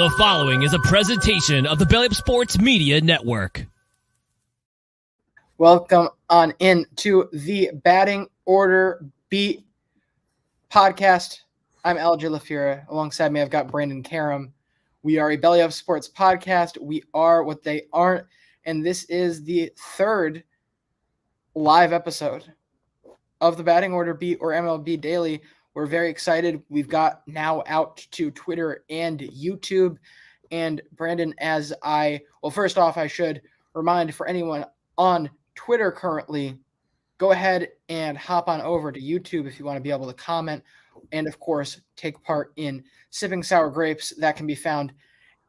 The following is a presentation of the Belly Up Sports Media Network. Welcome on in to the Batting Order Beat podcast. I'm LJ LaFura. Alongside me, I've got Brandon Karam. We are a Belly Up Sports podcast. We are what they aren't. And this is the third live episode of the Batting Order Beat, or MLB Daily. We're very excited. We've got now out to Twitter and YouTube. And Brandon, first off, I should remind for anyone on Twitter currently, go ahead and hop on over to YouTube if you want to be able to comment and, of course, take part in Sipping Sour Grapes. That can be found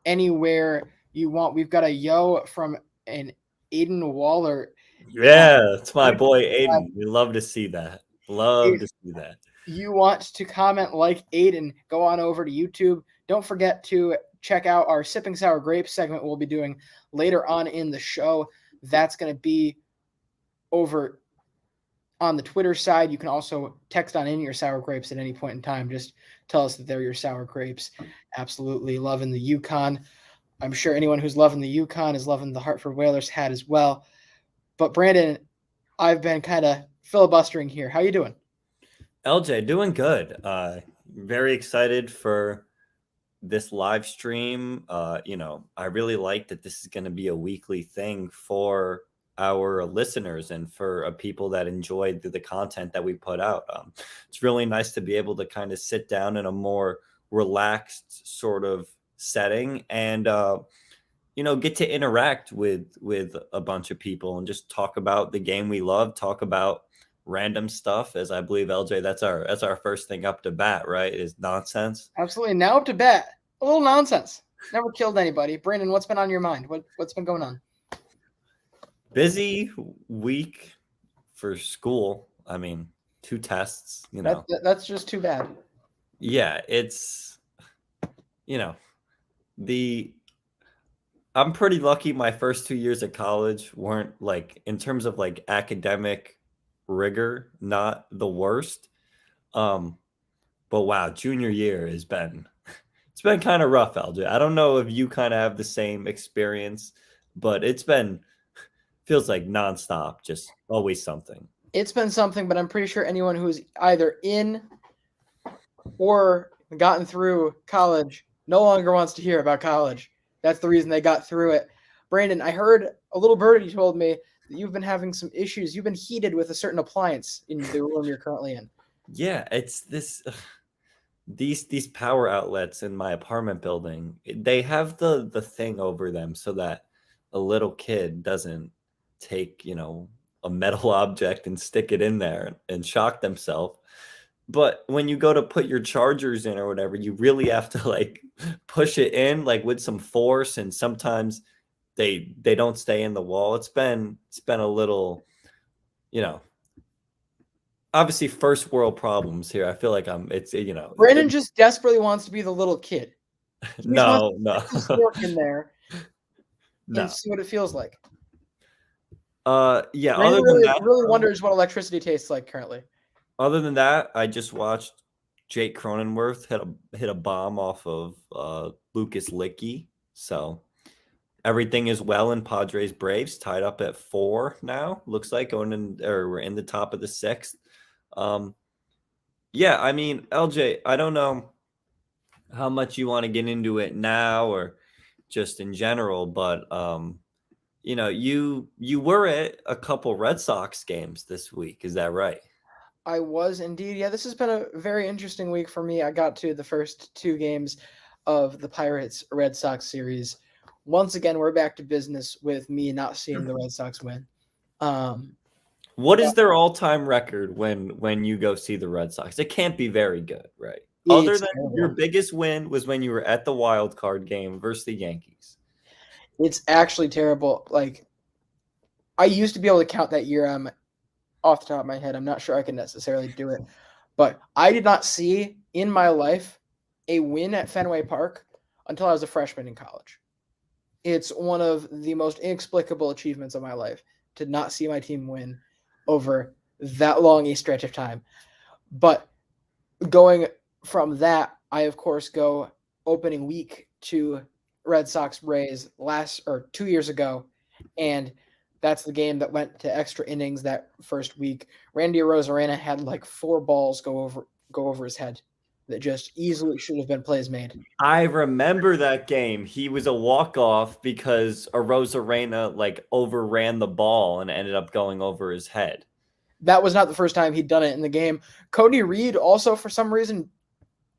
anywhere you want. We've got a yo from an Aiden Waller. Yeah, it's my boy Aiden. We love to see that. You want to comment like Aiden, go on over to YouTube. Don't forget to check out our Sipping Sour Grapes segment we'll be doing later on in the show. That's going to be over on the Twitter side. You can also text on in your sour grapes at any point in time. Just tell us that they're your sour grapes. Absolutely loving the Yukon. I'm sure anyone who's loving the Yukon is loving the Hartford Whalers hat as well. But Brandon, I've been kind of filibustering here. How you doing? LJ, doing good. Very excited for this live stream. I really like that this is going to be a weekly thing for our listeners and for people that enjoy the content that we put out. It's really nice to be able to kind of sit down in a more relaxed sort of setting and get to interact with a bunch of people and just talk about the game we love, talk about random stuff, as I believe, LJ, that's our first thing up to bat, right? Is nonsense. Absolutely. Now up to bat. A little nonsense. Never killed anybody. Brandon, what's been on your mind? What's been going on? Busy week for school. I mean, 2 tests, That's just too bad. Yeah, it's I'm pretty lucky my first 2 years of college weren't, like, in terms of like academic rigor, not the worst. But wow, junior year it's been kind of rough, LJ. I don't know if you kind of have the same experience, but feels like nonstop, just always something. It's been something, but I'm pretty sure anyone who's either in or gotten through college no longer wants to hear about college. That's the reason they got through it. Brandon, I heard a little birdie told me that you've been having some issues. You've been heated with a certain appliance in the room you're currently in. Yeah, it's these power outlets in my apartment building. They have the thing over them so that a little kid doesn't take, a metal object and stick it in there and shock themselves. But when you go to put your chargers in or whatever, you really have to like push it in like with some force, and sometimes they don't stay in the wall. It's been a little, obviously first world problems here. I feel like Brandon just desperately wants to be the little kid. No. Just work in there and see what it feels like. Yeah. Brandon really wonders what electricity tastes like currently. Other than that, I just watched Jake Cronenworth hit a bomb off of Lucas Licky. So everything is well in Padres Braves, tied up at 4 now. Looks like we're in the top of the 6th. Yeah, I mean, LJ, I don't know how much you want to get into it now or just in general, but you were at a couple Red Sox games this week. Is that right? I was indeed. Yeah, this has been a very interesting week for me. I got to the first 2 games of the Pirates-Red Sox series. Once again, we're back to business with me not seeing the Red Sox win. What is their all-time record when you go see the Red Sox? It can't be very good, right? Other than your biggest win was when you were at the wild card game versus the Yankees. It's actually terrible. Like, I used to be able to count that year. I'm off the top of my head. I'm not sure I can necessarily do it. But I did not see in my life a win at Fenway Park until I was a freshman in college. It's one of the most inexplicable achievements of my life to not see my team win over that long a stretch of time. But going from that, I, of course, go opening week to Red Sox Rays 2 years ago, and that's the game that went to extra innings that first week. Randy Arozarena had like 4 balls go over his head that just easily should have been plays made. I remember that game. He was a walk-off because Arozarena like overran the ball and ended up going over his head. That was not the first time he'd done it in the game. Cody Reed also, for some reason,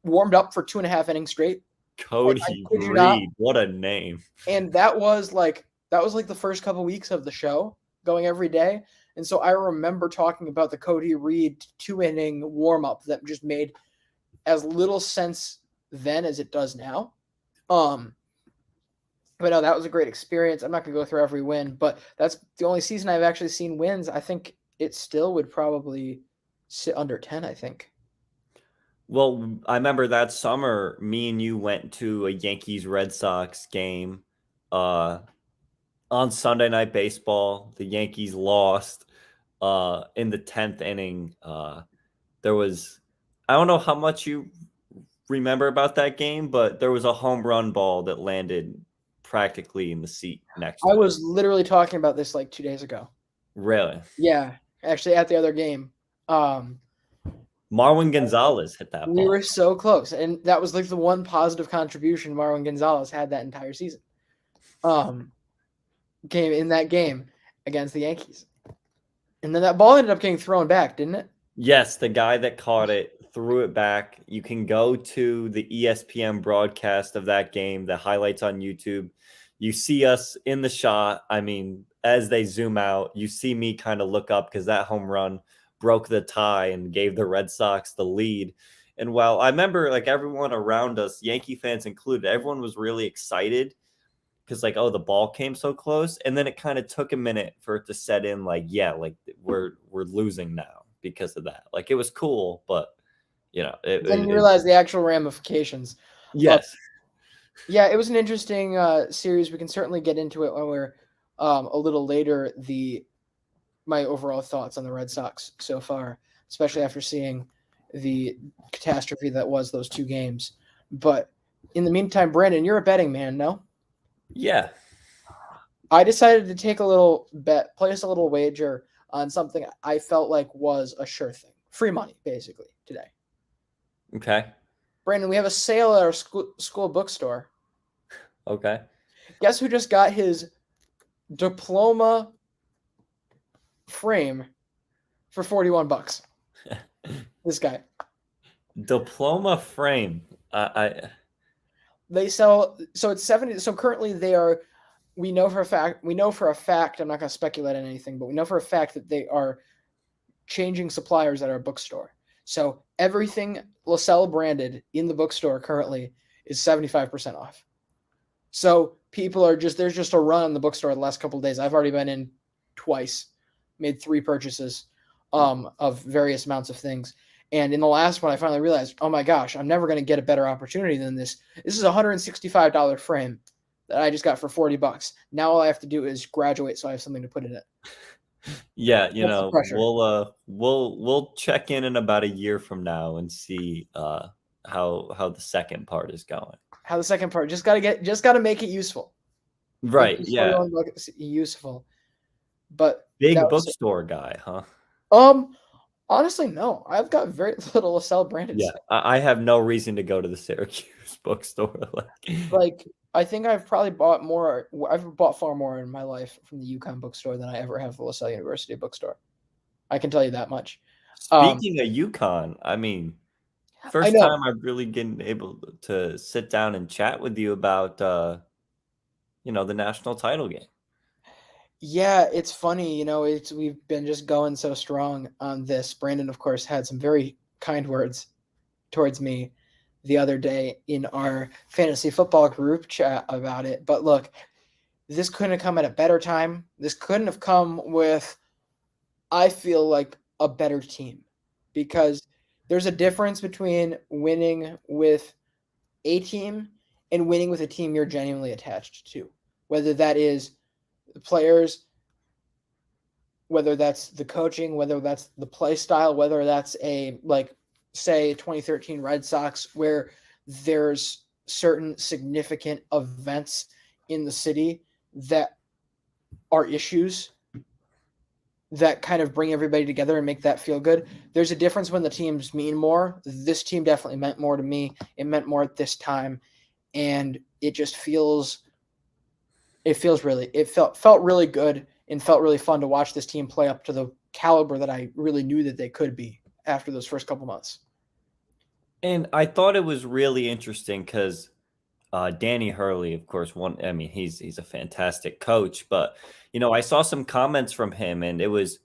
warmed up for 2.5 innings straight. Cody Reed, what a name. And that was like the first couple weeks of the show, going every day. And so I remember talking about the Cody Reed 2-inning warm-up that just made as little sense then as it does now. But no, that was a great experience. I'm not going to go through every win, but that's the only season I've actually seen wins. I think it still would probably sit under 10, I think. Well, I remember that summer, me and you went to a Yankees-Red Sox game on Sunday Night Baseball. The Yankees lost in the 10th inning. There was, I don't know how much you remember about that game, but there was a home run ball that landed practically in the seat next to I it. was literally talking about this like 2 days ago. Really? Yeah, actually at the other game. Marwin Gonzalez hit that ball. We were so close, and that was like the one positive contribution Marwin Gonzalez had that entire season. Came in that game against the Yankees. And then that ball ended up getting thrown back, didn't it? Yes, the guy that caught it threw it back. You can go to the ESPN broadcast of that game, the highlights on YouTube. You see us in the shot. I mean, as they zoom out, you see me kind of look up because that home run broke the tie and gave the Red Sox the lead. And while I remember like everyone around us, Yankee fans included, everyone was really excited because like, oh, the ball came so close. And then it kind of took a minute for it to set in like, yeah, like we're losing now because of that. Like it was cool, but you know, then you realize the actual ramifications. Yes. Yeah, it was an interesting series. We can certainly get into it when we're a little later. My overall thoughts on the Red Sox so far, especially after seeing the catastrophe that was those 2 games. But in the meantime, Brandon, you're a betting man, no? Yeah. I decided to take a little bet, place a little wager on something I felt like was a sure thing. Free money, basically, today. Okay. Brandon, we have a sale at our school bookstore. Okay. Guess who just got his diploma frame for $41? This guy. Diploma frame. They sell, so it's 70. So currently we know for a fact, I'm not going to speculate on anything, but we know for a fact that they are changing suppliers at our bookstore. So everything LaSalle branded in the bookstore currently is 75% off. So there's just a run on the bookstore the last couple of days. I've already been in twice, made 3 purchases of various amounts of things. And in the last one, I finally realized, oh my gosh, I'm never going to get a better opportunity than this. This is a $165 frame that I just got for $40. Now all I have to do is graduate, so I have something to put in it. Yeah, we'll check in about a year from now and see how the second part is going. How the second part just gotta make it useful. Right. Yeah. Useful. But big bookstore guy, huh? Honestly, no. I've got very little LaSalle branded stuff. I have no reason to go to the Syracuse bookstore. Like I think I've probably bought more. I've bought far more in my life from the UConn bookstore than I ever have the LaSalle University bookstore. I can tell you that much. Speaking of UConn, I mean, first time I've really been able to sit down and chat with you about, the national title game. Yeah, it's funny. We've been just going so strong on this. Brandon, of course, had some very kind words towards me the other day in our fantasy football group chat about it. But look, this couldn't have come at a better time. This couldn't have come with, I feel like, a better team, because there's a difference between winning with a team and winning with a team you're genuinely attached to, whether that is the players, whether that's the coaching, whether that's the play style, whether that's say 2013 Red Sox, where there's certain significant events in the city that are issues that kind of bring everybody together and make that feel good. There's a difference when the teams mean more. This team definitely meant more to me. It meant more at this time, and it just feels felt really good and felt really fun to watch this team play up to the caliber that I really knew that they could be after those first couple months. And I thought it was really interesting because Danny Hurley, of course, he's a fantastic coach, but I saw some comments from him, and it was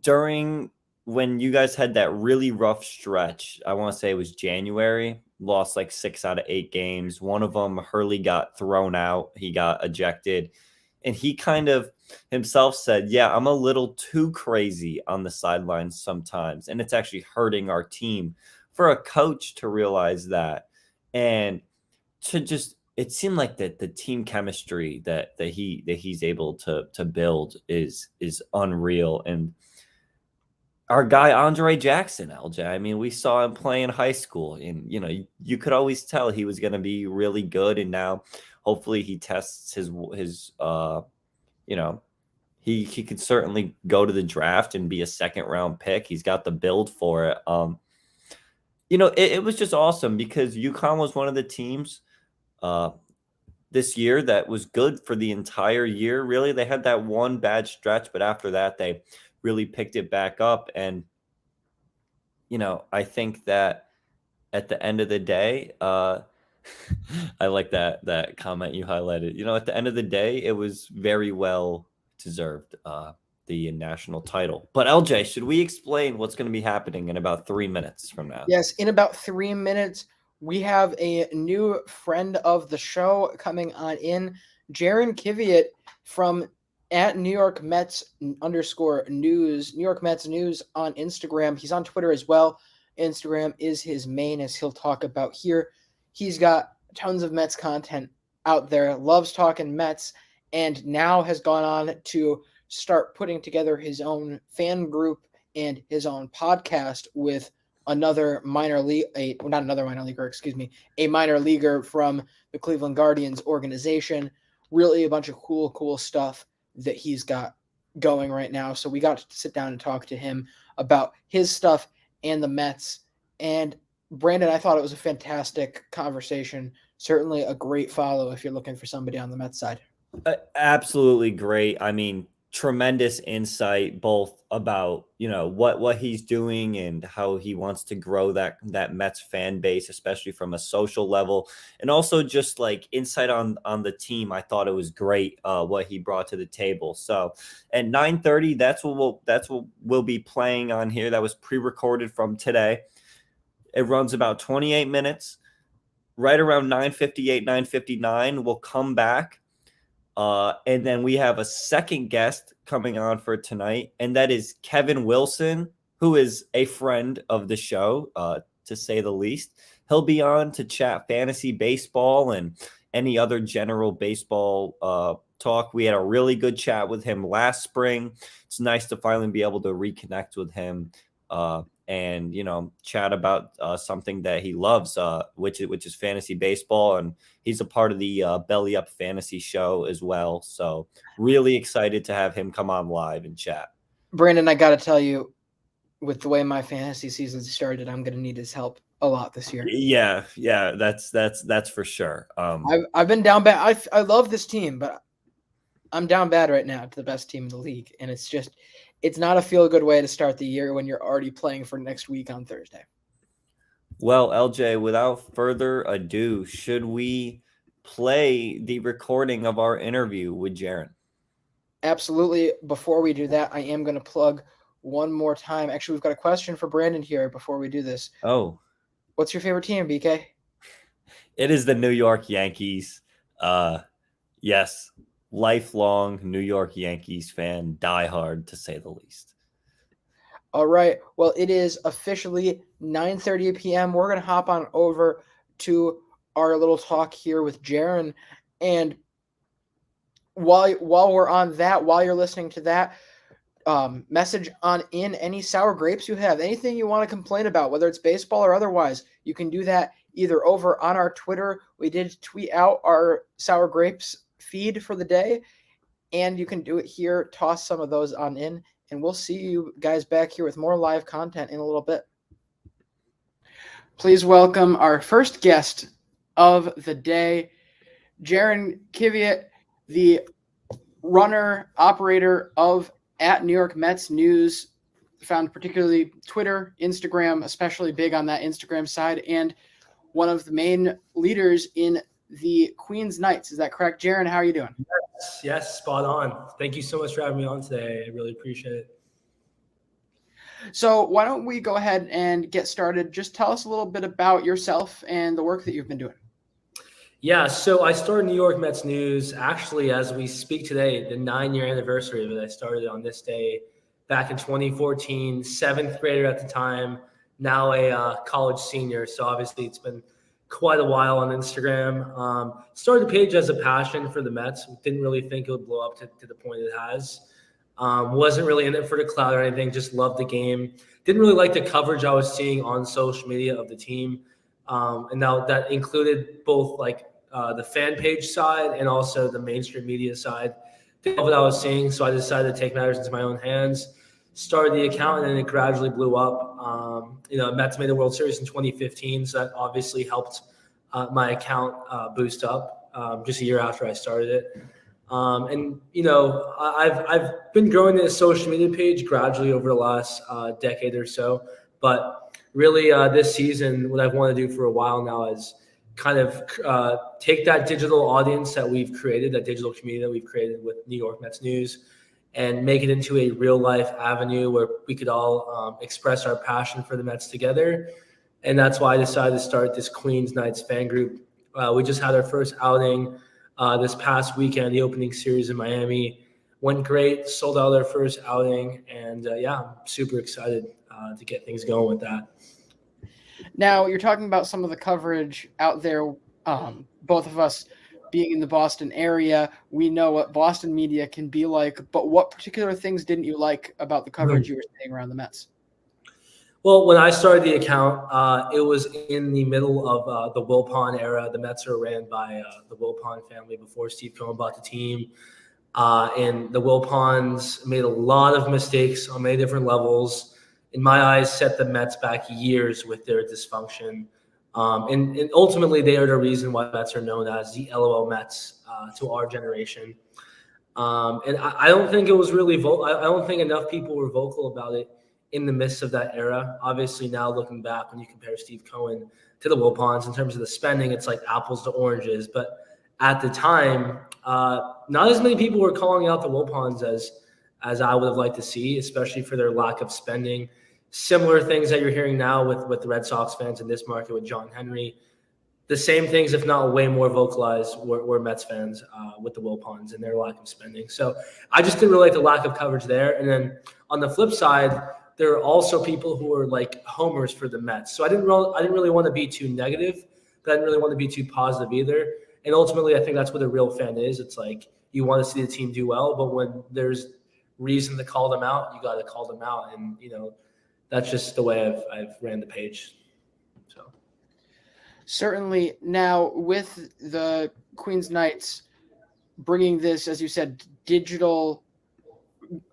during when you guys had that really rough stretch. I want to say it was January, lost like 6 out of 8 games. One of them, Hurley got thrown out, he got ejected, and he kind of himself said, "Yeah, I'm a little too crazy on the sidelines sometimes, and it's actually hurting our team." For a coach to realize that, and to just it seemed like that the team chemistry that he's able to build is unreal. And our guy Andre Jackson, LJ, I mean, we saw him play in high school, and you could always tell he was going to be really good. And now hopefully he tests his he could certainly go to the draft and be a second round pick. He's got the build for it. It was just awesome because UConn was one of the teams this year that was good for the entire year. Really, they had that one bad stretch, but after that, they really picked it back up. And I think that at the end of the day, I like that comment you highlighted. At the end of the day, it was very well deserved, the national title. But LJ, should we explain what's going to be happening in about 3 minutes from now? Yes, in about 3 minutes, we have a new friend of the show coming on in, Jaron Kiviat from at New York Mets _news, New York Mets news on Instagram. He's on Twitter as well. Instagram is his main, as he'll talk about here. He's got tons of Mets content out there, loves talking Mets, and now has gone on to start putting together his own fan group and his own podcast with a minor leaguer from the Cleveland Guardians organization. Really a bunch of cool stuff that he's got going right now. So we got to sit down and talk to him about his stuff and the Mets. And Brandon, I thought it was a fantastic conversation. Certainly a great follow if you're looking for somebody on the Mets side. Absolutely great. I mean, tremendous insight both about what he's doing and how he wants to grow that Mets fan base, especially from a social level, and also just like insight on the team. I thought it was great what he brought to the table. So at 9:30, that's what we'll be playing on here. That was pre-recorded from today. It runs about 28 minutes. Right around 9:58, 9:59, we'll come back. And then we have a second guest coming on for tonight, and that is Kevin Wilson, who is a friend of the show, to say the least. He'll be on to chat fantasy baseball and any other general baseball talk. We had a really good chat with him last spring. It's nice to finally be able to reconnect with him and chat about something that he loves, which is fantasy baseball, and he's a part of the Belly Up Fantasy Show as well. So really excited to have him come on live and chat. Brandon, I got to tell you, with the way my fantasy season started, I'm going to need his help a lot this year. Yeah, that's for sure. I've been down bad. I love this team, but I'm down bad right now to the best team in the league, and it's not a feel-good way to start the year when you're already playing for next week on Thursday. Well, LJ, without further ado, should we play the recording of our interview with Jaron? Absolutely. Before we do that, I am going to plug one more time. Actually, we've got a question for Brandon here before we do this. Oh. What's your favorite team, BK? It is the New York Yankees. Yes. Lifelong New York Yankees fan, diehard to say the least. All right. Well, it is officially 9:30 p.m. We're going to hop on over to our little talk here with Jaron. And while we're on that, while you're listening to that, message on in any sour grapes you have, anything you want to complain about, whether it's baseball or otherwise, you can do that either over on our Twitter. We did tweet out our Sour Grapes feed for the day, and you can do it here. Toss some of those on in, and we'll see you guys back here with more live content in a little bit. Please welcome our first guest of the day, Jaron Kiviat, the runner, operator of @New York Mets News, found particularly Twitter, Instagram, especially big on that Instagram side, and one of the main leaders in the Queens Knights. Is that correct, Jaron? How are you doing? Yes, spot on. Thank you so much for having me on today. I really appreciate it. So why don't we go ahead and get started? Just tell us a little bit about yourself and the work that you've been doing. Yeah, so I started New York Mets News actually as we speak today, the 9-year anniversary of it. I started on this day back in 2014, 7th grader at the time, now a college senior. So obviously it's been quite a while on Instagram. Started the page as a passion for the Mets. Didn't really think it would blow up to the point it has. Wasn't really in it for the clout or anything, just loved the game. Didn't really like the coverage I was seeing on social media of the team. And now that included both the fan page side and also the mainstream media side. Didn't love what I was seeing, so I decided to take matters into my own hands. Started the account, and then it gradually blew up. Mets made the World Series in 2015, so that obviously helped my account boost up just a year after I started it. I've been growing this social media page gradually over the last decade or so. But really, this season, what I've wanted to do for a while now is kind of take that digital audience that we've created, that digital community that we've created with New York Mets News, and make it into a real life avenue where we could all express our passion for the Mets together. And that's why I decided to start this Queens Knights fan group. We just had our first outing this past weekend, the opening series in Miami. Went great, sold out our first outing, and I'm super excited to get things going with that. Now, you're talking about some of the coverage out there. Both of us being in the Boston area, we know what Boston media can be like, but what particular things didn't you like about the coverage you were seeing around the Mets? Well, when I started the account, it was in the middle of the Wilpon era. The Mets were ran by the Wilpon family before Steve Cohen bought the team. And the Wilpons made a lot of mistakes on many different levels. In my eyes, set the Mets back years with their dysfunction. And ultimately, they are the reason why the Mets are known as the LOL Mets to our generation. And I don't think it was really I don't think enough people were vocal about it in the midst of that era. Obviously, now looking back, when you compare Steve Cohen to the Wilpons in terms of the spending, it's like apples to oranges. But at the time, not as many people were calling out the Wilpons as I would have liked to see, especially for their lack of spending. Similar things that you're hearing now with the Red Sox fans in this market with John Henry. The same things, if not way more vocalized, were Mets fans with the Wilpons and their lack of spending. So I just didn't really like the lack of coverage there. And then on the flip side, there are also people who are like homers for the Mets. So I didn't really want to be too negative, but I didn't really want to be too positive either. And ultimately, I think that's what a real fan is. It's like you want to see the team do well, but when there's reason to call them out, you got to call them out. And, that's just the way I've ran the page. So certainly. Now, with the Queens Knights bringing this, as you said, digital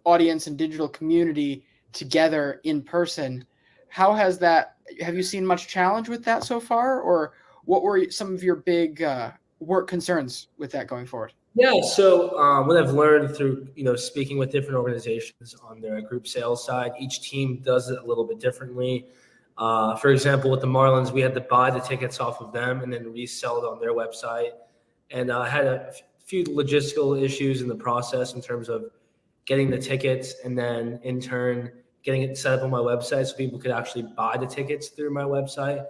audience and digital community together in person, how has that? Have you seen much challenge with that so far, or what were some of your big work concerns with that going forward? Yeah, so what I've learned through speaking with different organizations on their group sales side, each team does it a little bit differently. For example, with the Marlins, we had to buy the tickets off of them and then resell it on their website. And I had a few logistical issues in the process in terms of getting the tickets and then in turn getting it set up on my website so people could actually buy the tickets through my website.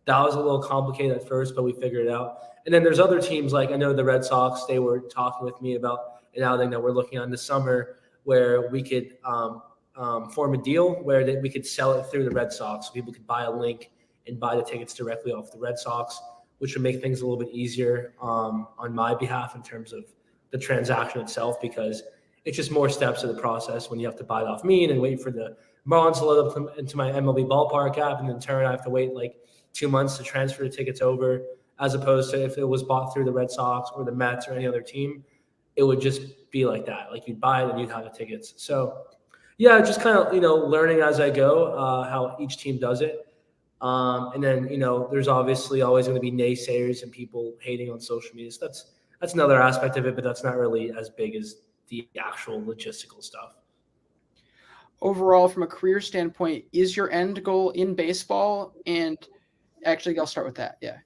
That was a little complicated at first, but we figured it out. And then there's other teams, like I know the Red Sox, they were talking with me about an outing that we're looking on this summer where we could form a deal where we could sell it through the Red Sox. So people could buy a link and buy the tickets directly off the Red Sox, which would make things a little bit easier on my behalf in terms of the transaction itself, because it's just more steps of the process when you have to buy it off me and then wait for the Marlins to load up into my MLB ballpark app, and in turn I have to wait like 2 months to transfer the tickets over, as opposed to if it was bought through the Red Sox or the Mets or any other team, it would just be like that. Like you'd buy it and you'd have the tickets. So yeah, just kind of, learning as I go, how each team does it. And then, there's obviously always going to be naysayers and people hating on social media. So that's another aspect of it, but that's not really as big as the actual logistical stuff. Overall, from a career standpoint, is your end goal in baseball? And actually, I'll start with that. Yeah.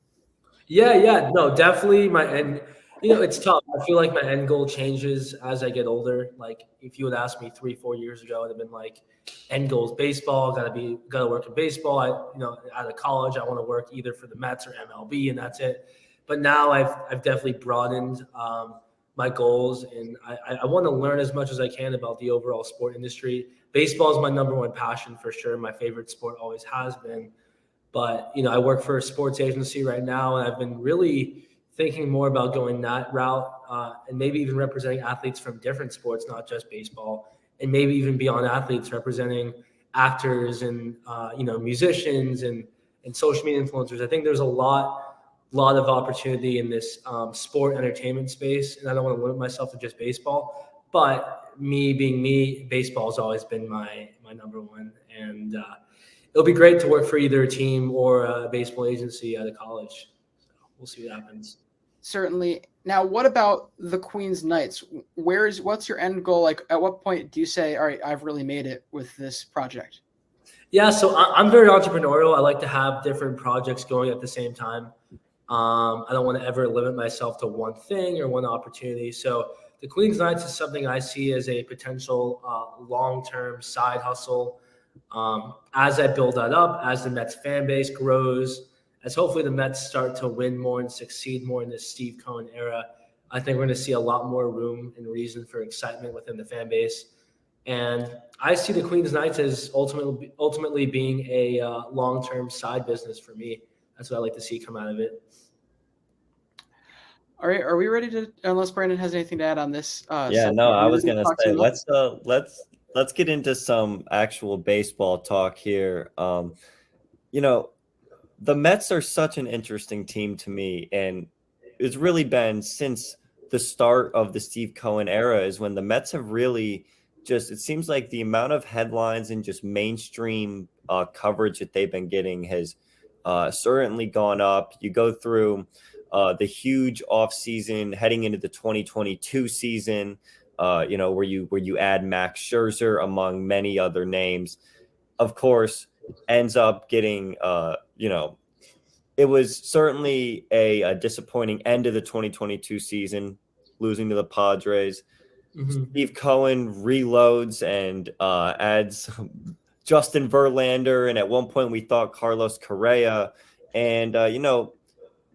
Yeah. No, definitely my end. It's tough. I feel like my end goal changes as I get older. Like if you would ask me 3-4 years ago, I'd have been like, end goal is baseball. Got to work in baseball. Out of college, I want to work either for the Mets or MLB, and that's it. But now I've definitely broadened my goals, and I want to learn as much as I can about the overall sport industry. Baseball is my number one passion for sure. My favorite sport always has been. But I work for a sports agency right now, and I've been really thinking more about going that route, and maybe even representing athletes from different sports, not just baseball, and maybe even beyond athletes, representing actors and musicians and social media influencers. I think there's a lot of opportunity in this sport entertainment space, and I don't want to limit myself to just baseball. But me being me, baseball has always been my number one, and it'll be great to work for either a team or a baseball agency out of college. So we'll see what happens. Certainly. Now, what about the Queens Knights? What's your end goal? Like, at what point do you say, all right, I've really made it with this project? Yeah, so I'm very entrepreneurial. I like to have different projects going at the same time. I don't want to ever limit myself to one thing or one opportunity. So the Queens Knights is something I see as a potential long-term side hustle. As I build that up, as the Mets fan base grows, as hopefully the Mets start to win more and succeed more in this Steve Cohen era, I think we're going to see a lot more room and reason for excitement within the fan base. And I see the Queens Knights as ultimately being a long-term side business for me. That's what I like to see come out of it. All right, are we ready to? Unless Brandon has anything to add on this. I was going to say let's get into some actual baseball talk here. The Mets are such an interesting team to me, and it's really been since the start of the Steve Cohen era is when the Mets have really just, it seems like the amount of headlines and just mainstream coverage that they've been getting has certainly gone up. You go through the huge offseason heading into the 2022 season, where you add Max Scherzer among many other names. Of course, ends up getting, it was certainly a disappointing end of the 2022 season, losing to the Padres. Mm-hmm. Steve Cohen reloads and adds Justin Verlander, and at one point we thought Carlos Correa. And,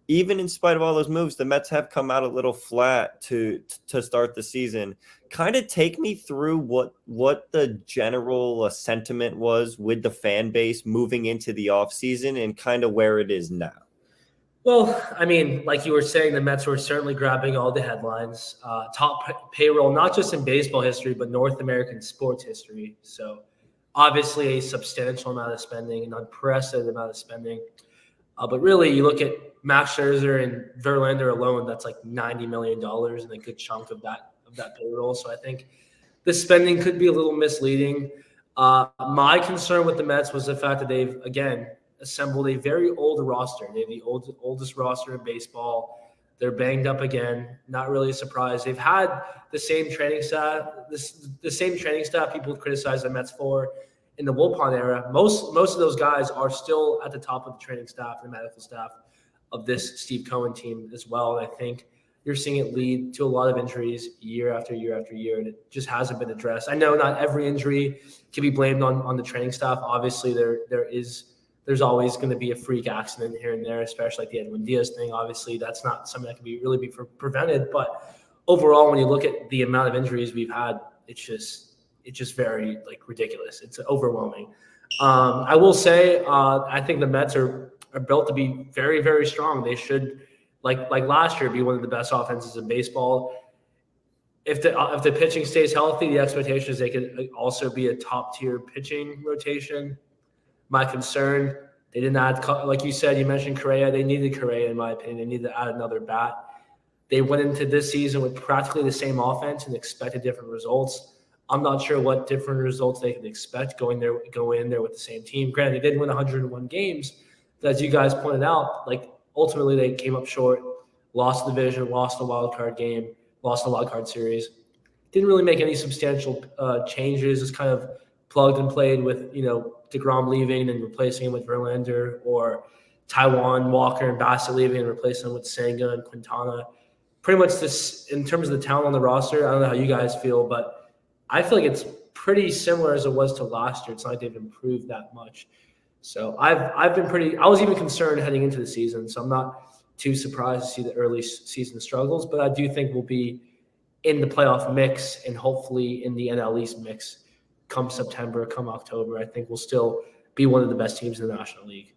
even in spite of all those moves, the Mets have come out a little flat to start the season. Kind of take me through what the general sentiment was with the fan base moving into the offseason and kind of where it is now. Well, I mean, like you were saying, the Mets were certainly grabbing all the headlines. Top payroll, not just in baseball history, but North American sports history. So obviously a substantial amount of spending, an unprecedented amount of spending. But really, you look at Max Scherzer and Verlander alone, that's like $90 million and a good chunk of that payroll. So I think the spending could be a little misleading. My concern with the Mets was the fact that they've, again, assembled a very old roster. They have the oldest roster in baseball. They're banged up again. Not really a surprise. They've had the same training staff. The same training staff people criticize the Mets for in the Wilpon era. Most of those guys are still at the top of the training staff and the medical staff of this Steve Cohen team as well. And I think you're seeing it lead to a lot of injuries year after year after year, and it just hasn't been addressed. I know not every injury can be blamed on the training staff. Obviously, there's always going to be a freak accident here and there, especially like the Edwin Diaz thing. Obviously, that's not something that can really be prevented. But overall, when you look at the amount of injuries we've had, it's just very ridiculous. It's overwhelming. I will say, I think the Mets are built to be very, very strong. They should, like last year, be one of the best offenses in baseball. If the pitching stays healthy, the expectation is they could also be a top tier pitching rotation. My concern They didn't add, like you said, you mentioned Correa. They needed Correa, in my opinion. They needed to add another bat. They went into this season with practically the same offense and expected different results. I'm not sure what different results they could expect go in there with the same team. Granted, they did win 101 games, but as you guys pointed out, like ultimately they came up short, lost the division, lost the wild card game, lost the wild card series. Didn't really make any substantial changes. Just kind of plugged and played with DeGrom leaving and replacing him with Verlander, or Taijuan, Walker, and Bassett leaving and replacing him with Senga and Quintana. Pretty much this, in terms of the talent on the roster, I don't know how you guys feel, but I feel like it's pretty similar as it was to last year. It's not like they've improved that much. So I've been I was even concerned heading into the season, so I'm not too surprised to see the early season struggles, but I do think we'll be in the playoff mix and hopefully in the NL East mix come September, come October. I think we'll still be one of the best teams in the National League.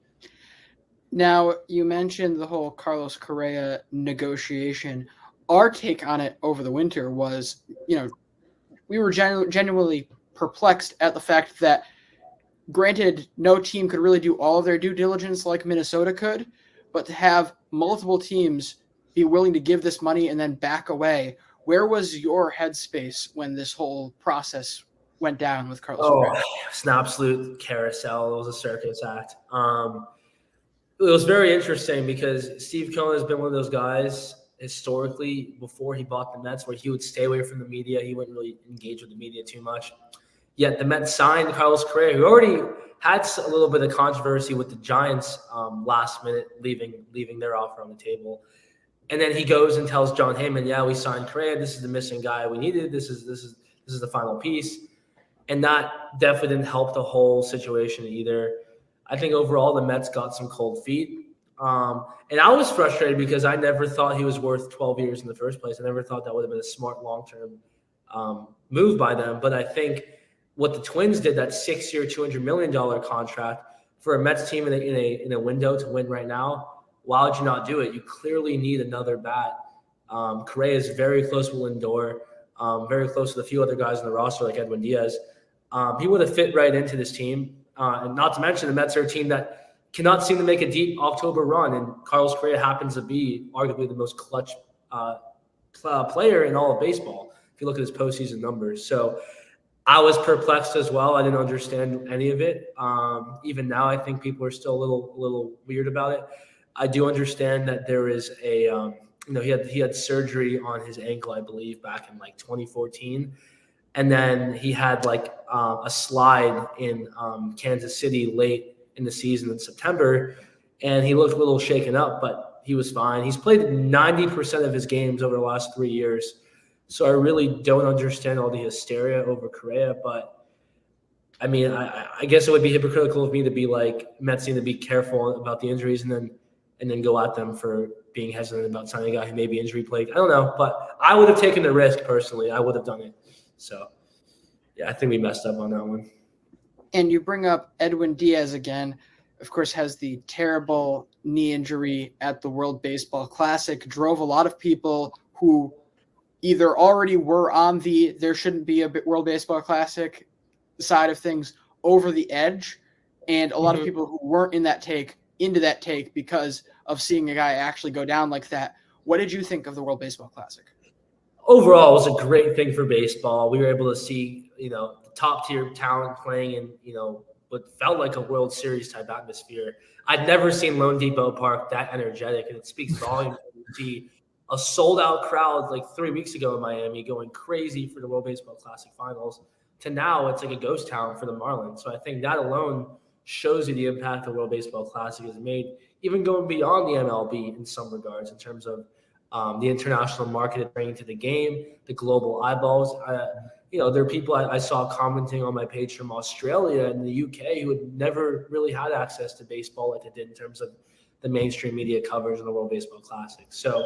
Now, you mentioned the whole Carlos Correa negotiation. Our take on it over the winter was, we were genuinely perplexed at the fact that, granted, no team could really do all of their due diligence like Minnesota could, but to have multiple teams be willing to give this money and then back away, where was your headspace when this whole process went down with Carlos Correa? It's an absolute carousel. It was a circus act. It was very interesting because Steve Cohen has been one of those guys historically before he bought the Mets where he would stay away from the media. He wouldn't really engage with the media too much. Yet the Mets signed Carlos Correa, who already had a little bit of controversy with the Giants last minute, leaving their offer on the table. And then he goes and tells John Heyman, "Yeah, we signed Correa. This is the missing guy we needed. This is the final piece." And that definitely didn't help the whole situation either. I think overall the Mets got some cold feet. And I was frustrated because I never thought he was worth 12 years in the first place. I never thought that would have been a smart long-term move by them. But I think what the Twins did, that 6-year, $200 million contract for a Mets team in a window to win right now, why would you not do it? You clearly need another bat. Correa is very close with Lindor, very close with a few other guys on the roster like Edwin Diaz. He would have fit right into this team. And not to mention the Mets are a team that cannot seem to make a deep October run, and Carlos Correa happens to be arguably the most clutch player in all of baseball if you look at his postseason numbers. So I was perplexed as well. I didn't understand any of it. Even now, I think people are still a little weird about it. I do understand that there is he had surgery on his ankle, I believe, back in like 2014. And then he had a slide in Kansas City late in the season in September, and he looked a little shaken up, but he was fine. He's played 90% of his games over the last 3 years. So I really don't understand all the hysteria over Correa, but I mean, I guess it would be hypocritical of me to be like, Mets need to be careful about the injuries and then go at them for being hesitant about signing a guy who may be injury plagued. I don't know, but I would have taken the risk personally. I would have done it. So, yeah, I think we messed up on that one. And you bring up Edwin Diaz again, of course, has the terrible knee injury at the World Baseball Classic, drove a lot of people who either already were on there shouldn't be a World Baseball Classic side of things over the edge, and a lot of people who weren't in that take into that take because of seeing a guy actually go down like that. What did you think of the World Baseball Classic? Overall, it was a great thing for baseball. We were able to see, top tier talent playing in, what felt like a World Series type atmosphere. I'd never seen Lone Depot Park that energetic, and it speaks volumes to see a sold out crowd like 3 weeks ago in Miami going crazy for the World Baseball Classic finals to now it's like a ghost town for the Marlins. So I think that alone shows you the impact the World Baseball Classic has made, even going beyond the MLB in some regards in terms of the international market it bringing to the game, the global eyeballs. There are people I saw commenting on my page from Australia and the UK who had never really had access to baseball like they did in terms of the mainstream media coverage of the World Baseball Classic. So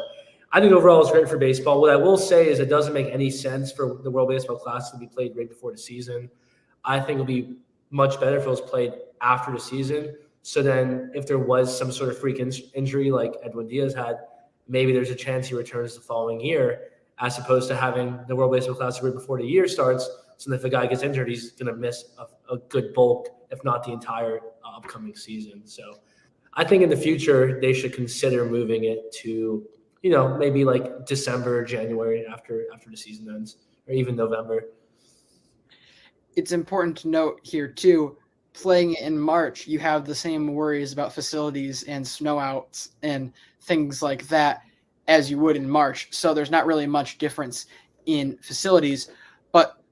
I think overall it's great for baseball. What I will say is it doesn't make any sense for the World Baseball Classic to be played right before the season. I think it would be much better if it was played after the season. So then if there was some sort of freak injury like Edwin Diaz had, maybe there's a chance he returns the following year, as opposed to having the World Baseball Classic right before the year starts. So if a guy gets injured, he's going to miss a good bulk, if not the entire upcoming season. So I think in the future they should consider moving it to, maybe like December, January after the season ends, or even November. It's important to note here too, playing in March, you have the same worries about facilities and snowouts and things like that as you would in March. So there's not really much difference in facilities. But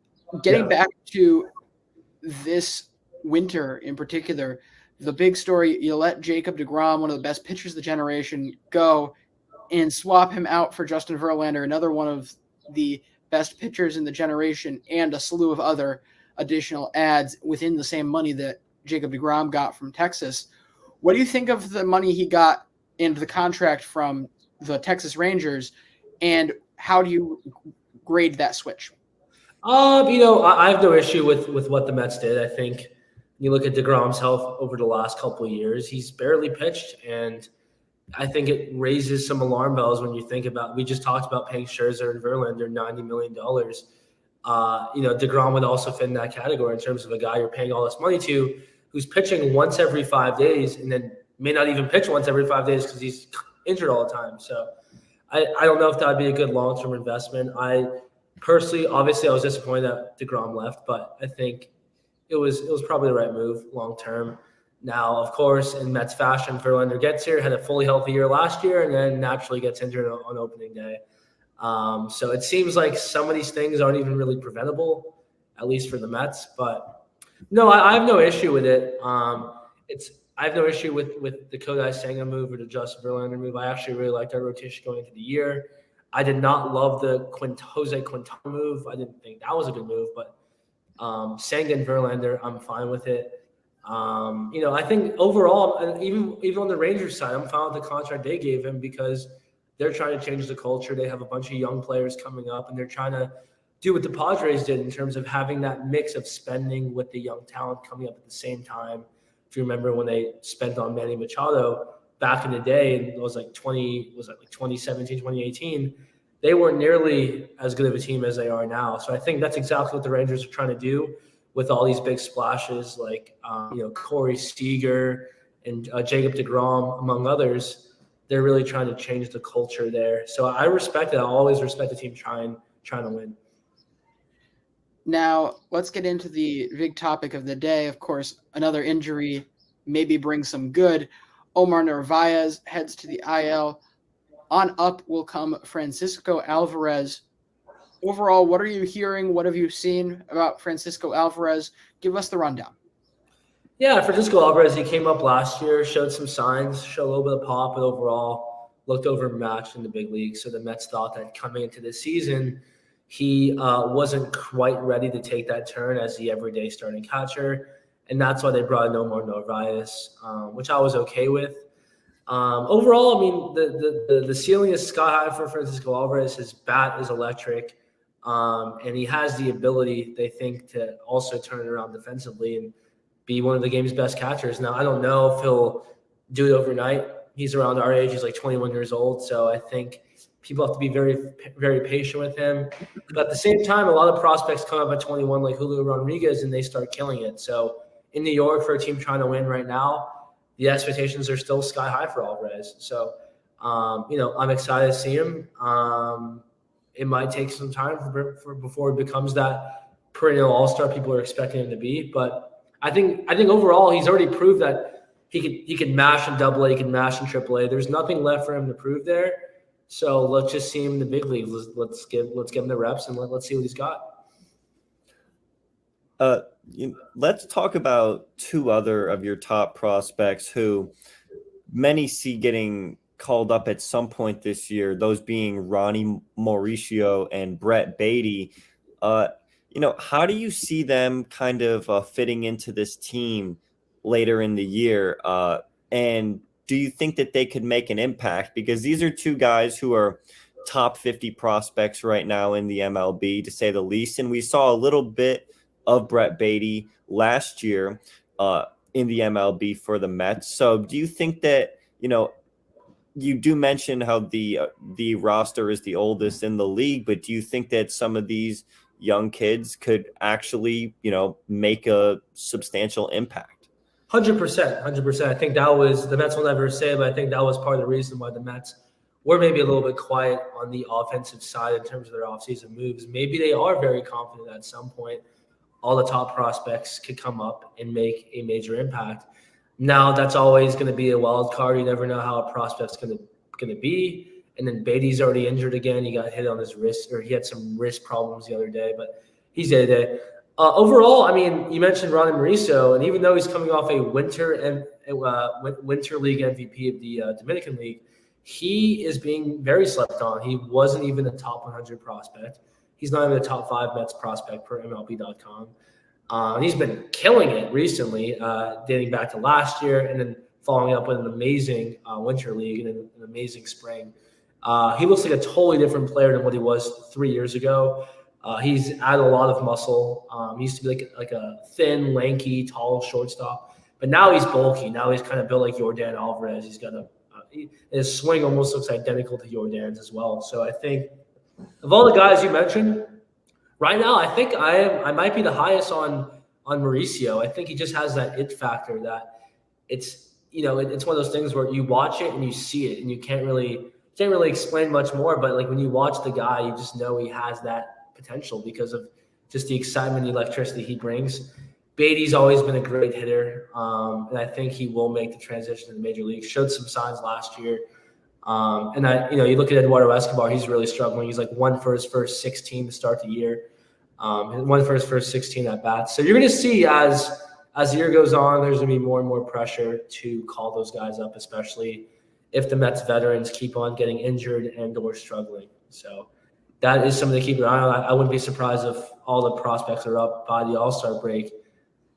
getting back to this winter in particular, the big story, you let Jacob deGrom, one of the best pitchers of the generation, go and swap him out for Justin Verlander, another one of the best pitchers in the generation, and a slew of other additional ads within the same money that Jacob deGrom got from Texas. What do you think of the money he got and the contract from the Texas Rangers, and how do you grade that switch? I have no issue with what the Mets did. I think you look at deGrom's health over the last couple of years, he's barely pitched, and I think it raises some alarm bells when you think about, we just talked about paying Scherzer and Verlander $90 million. deGrom would also fit in that category in terms of a guy you're paying all this money to, who's pitching once every 5 days and then may not even pitch once every 5 days because he's injured all the time. So I don't know if that would be a good long-term investment. I personally, obviously, I was disappointed that deGrom left, but I think it was probably the right move long-term. Now, of course, in Mets fashion, Verlander gets here, had a fully healthy year last year, and then naturally gets injured on opening day. So it seems like some of these things aren't even really preventable, at least for the Mets. But no, I have no issue with it. I have no issue with the Kodai Senga move or the Justin Verlander move. I actually really liked our rotation going into the year. I did not love the Jose Quintana move. I didn't think that was a good move, but Senga and Verlander, I'm fine with it. I think overall, even on the Rangers side, I'm fine with the contract they gave him because they're trying to change the culture. They have a bunch of young players coming up, and they're trying to do what the Padres did in terms of having that mix of spending with the young talent coming up at the same time. If you remember when they spent on Manny Machado back in the day, and it was like 2017, 2018, they weren't nearly as good of a team as they are now. So I think that's exactly what the Rangers are trying to do with all these big splashes like, Corey Seager and Jacob deGrom, among others. They're really trying to change the culture there. So I respect it. I always respect the team trying to win. Now, let's get into the big topic of the day. Of course, another injury maybe brings some good. Omar Narvaez heads to the IL. On up will come Francisco Alvarez. Overall, what are you hearing? What have you seen about Francisco Alvarez? Give us the rundown. Yeah, Francisco Alvarez, he came up last year, showed some signs, showed a little bit of pop, but overall looked overmatched in the big leagues. So the Mets thought that coming into this season, he wasn't quite ready to take that turn as the everyday starting catcher. And that's why they brought in Omar Narvaez, which I was okay with. Overall, I mean, the ceiling is sky high for Francisco Alvarez. His bat is electric, and he has the ability, they think, to also turn it around defensively and be one of the game's best catchers. Now, I don't know if he'll do it overnight. He's around our age. He's like 21 years old, so I think people have to be very, very patient with him. But at the same time, a lot of prospects come up at 21, like Julio Rodriguez, and they start killing it. So in New York, for a team trying to win right now, the expectations are still sky high for Alvarez. So, I'm excited to see him. It might take some time before he becomes that perennial all-star people are expecting him to be. But I think overall he's already proved that he can mash in AA, he can mash in AAA. There's nothing left for him to prove there. So let's just see him in the big leagues. Let's give him the reps and let's see what he's got. Let's talk about two other of your top prospects who many see getting called up at some point this year, those being Ronnie Mauricio and Brett Beatty. How do you see them kind of fitting into this team later in the year? And do you think that they could make an impact? Because these are two guys who are top 50 prospects right now in the MLB, to say the least. And we saw a little bit of Brett Beatty last year in the MLB for the Mets. So do you think that, you do mention how the roster is the oldest in the league, but do you think that some of these young kids could actually, make a substantial impact? 100%. I think that was the Mets will never say, but I think that was part of the reason why the Mets were maybe a little bit quiet on the offensive side in terms of their offseason moves. Maybe they are very confident at some point all the top prospects could come up and make a major impact. Now that's always going to be a wild card. You never know how a prospect's going to be. And then Beatty's already injured again. He got hit on his wrist, or he had some wrist problems the other day, but he's day-to-day. Overall, I mean, you mentioned Ronnie Mauricio, and even though he's coming off a Winter League MVP of the Dominican League, he is being very slept on. He wasn't even a top 100 prospect. He's not even a top 5 Mets prospect per MLB.com. He's been killing it recently, dating back to last year, and then following up with an amazing Winter League and an amazing spring. He looks like a totally different player than what he was 3 years ago. He's added a lot of muscle. He used to be like a thin, lanky, tall shortstop, but now he's bulky. Now he's kind of built like Yordan Alvarez. He's got his swing almost looks identical to Yordan's as well. So I think of all the guys you mentioned, right now I think I might be the highest on Mauricio. I think he just has that it factor that it's one of those things where you watch it and you see it and you can't really explain much more. But like when you watch the guy, you just know he has that potential because of just the excitement and electricity he brings. Beatty's always been a great hitter, and I think he will make the transition to the major leagues. Showed some signs last year, and you look at Eduardo Escobar, he's really struggling. He's like 1 for his first 16 to start the year, 1 for his first 16 at bats. So you're going to see as the year goes on, there's going to be more and more pressure to call those guys up, especially if the Mets veterans keep on getting injured and/or struggling. So that is something to keep an eye on. I wouldn't be surprised if all the prospects are up by the All-Star break.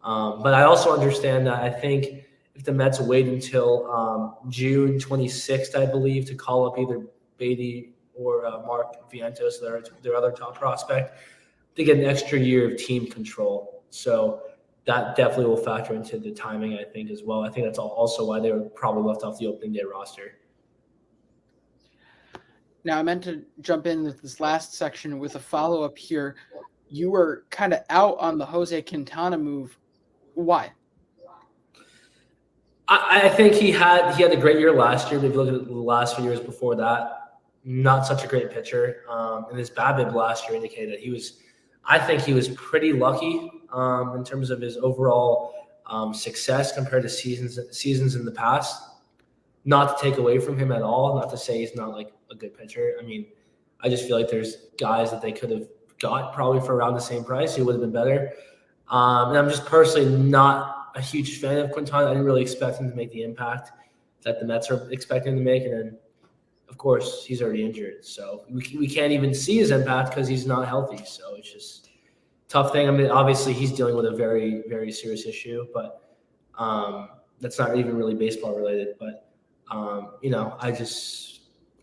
But I also understand that I think if the Mets wait until June 26th, I believe, to call up either Beatty or Mark Vientos, their other top prospect, they get an extra year of team control. So that definitely will factor into the timing, I think, as well. I think that's also why they were probably left off the opening day roster. Now, I meant to jump in with this last section with a follow-up here. You were kind of out on the Jose Quintana move. Why? I think he had a great year last year. But if you look at the last few years before that, not such a great pitcher. And his BABIP last year indicated I think he was pretty lucky in terms of his overall success compared to seasons in the past. Not to take away from him at all, not to say he's not like a good pitcher. I mean, I just feel like there's guys that they could have got probably for around the same price who would have been better. And I'm just personally not a huge fan of Quintana. I didn't really expect him to make the impact that the Mets are expecting him to make. And then, of course, he's already injured. So we can't even see his impact because he's not healthy. So it's just a tough thing. I mean, obviously, he's dealing with a very, very serious issue. But that's not even really baseball related. But, I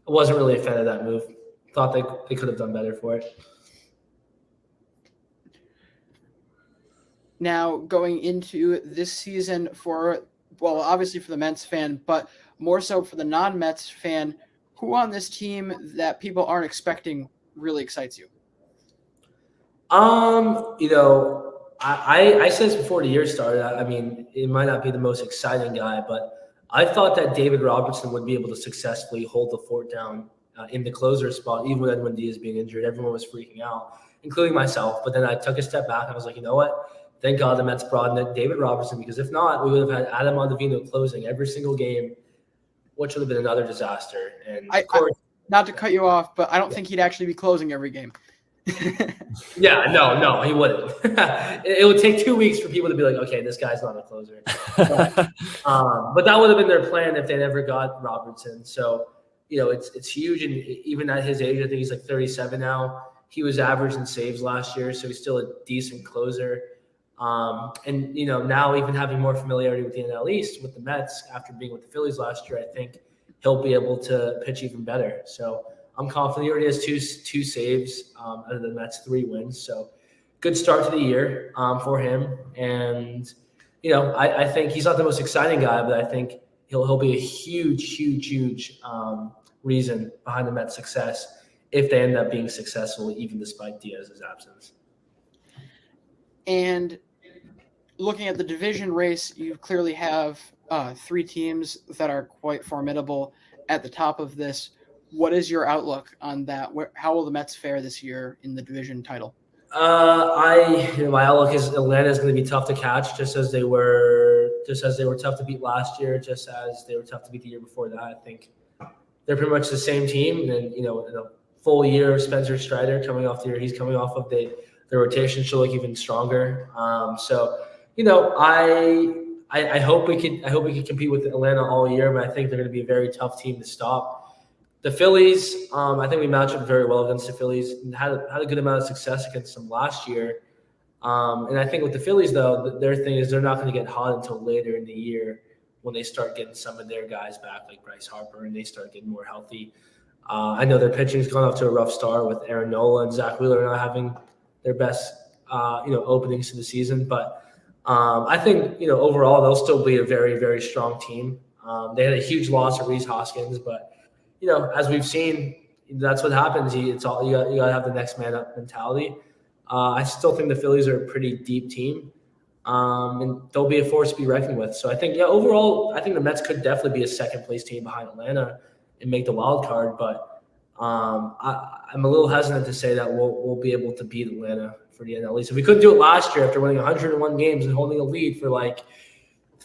wasn't really a fan of that move. Thought they could have done better for it. Now, going into this season obviously for the Mets fan, but more so for the non-Mets fan, who on this team that people aren't expecting really excites you? I said this before the year started. I mean, it might not be the most exciting guy, but I thought that David Robertson would be able to successfully hold the fort down in the closer spot, even with Edwin Diaz being injured. Everyone was freaking out, including myself. But then I took a step back and I was like, you know what? Thank God the Mets brought in David Robertson, because if not, we would have had Adam Ottavino closing every single game, which would have been another disaster. And of course, not to cut you off, but I don't think he'd actually be closing every game. Yeah, no, he wouldn't. It would take 2 weeks for people to be like, okay, this guy's not a closer. But that would have been their plan if they never got Robertson. So, it's huge. And even at his age, I think he's like 37 now. He was average in saves last year, so he's still a decent closer. And now even having more familiarity with the NL East with the Mets after being with the Phillies last year, I think he'll be able to pitch even better. So I'm confident. He already has two saves out of the Mets' 3 wins. So good start to the year for him. And I think he's not the most exciting guy, but I think he'll be a huge reason behind the Mets' success if they end up being successful, even despite Diaz's absence. And looking at the division race, you clearly have three teams that are quite formidable at the top of this. What is your outlook on that? How will the Mets fare this year in the division title? My outlook is Atlanta is going to be tough to catch, just as they were tough to beat last year, just as they were tough to beat the year before that. I think they're pretty much the same team. And in a full year of Spencer Strider coming off the year he's coming off of, the rotation should look even stronger. I hope we could compete with Atlanta all year, but I think they're going to be a very tough team to stop. The Phillies, I think we match up very well against the Phillies and had a good amount of success against them last year. And I think with the Phillies, though, their thing is they're not going to get hot until later in the year when they start getting some of their guys back, like Bryce Harper, and they start getting more healthy. I know their pitching's gone off to a rough start with Aaron Nola and Zach Wheeler not having their best, openings to the season. But I think, overall, they'll still be a very, very strong team. They had a huge loss of Reese Hoskins, but as we've seen, that's what happens. It's all you got to have the next man up mentality. I still think the Phillies are a pretty deep team, and they'll be a force to be reckoned with. So I think, overall, I think the Mets could definitely be a second place team behind Atlanta and make the wild card. But I'm a little hesitant to say that we'll be able to beat Atlanta for the NL East. If we couldn't do it last year after winning 101 games and holding a lead for like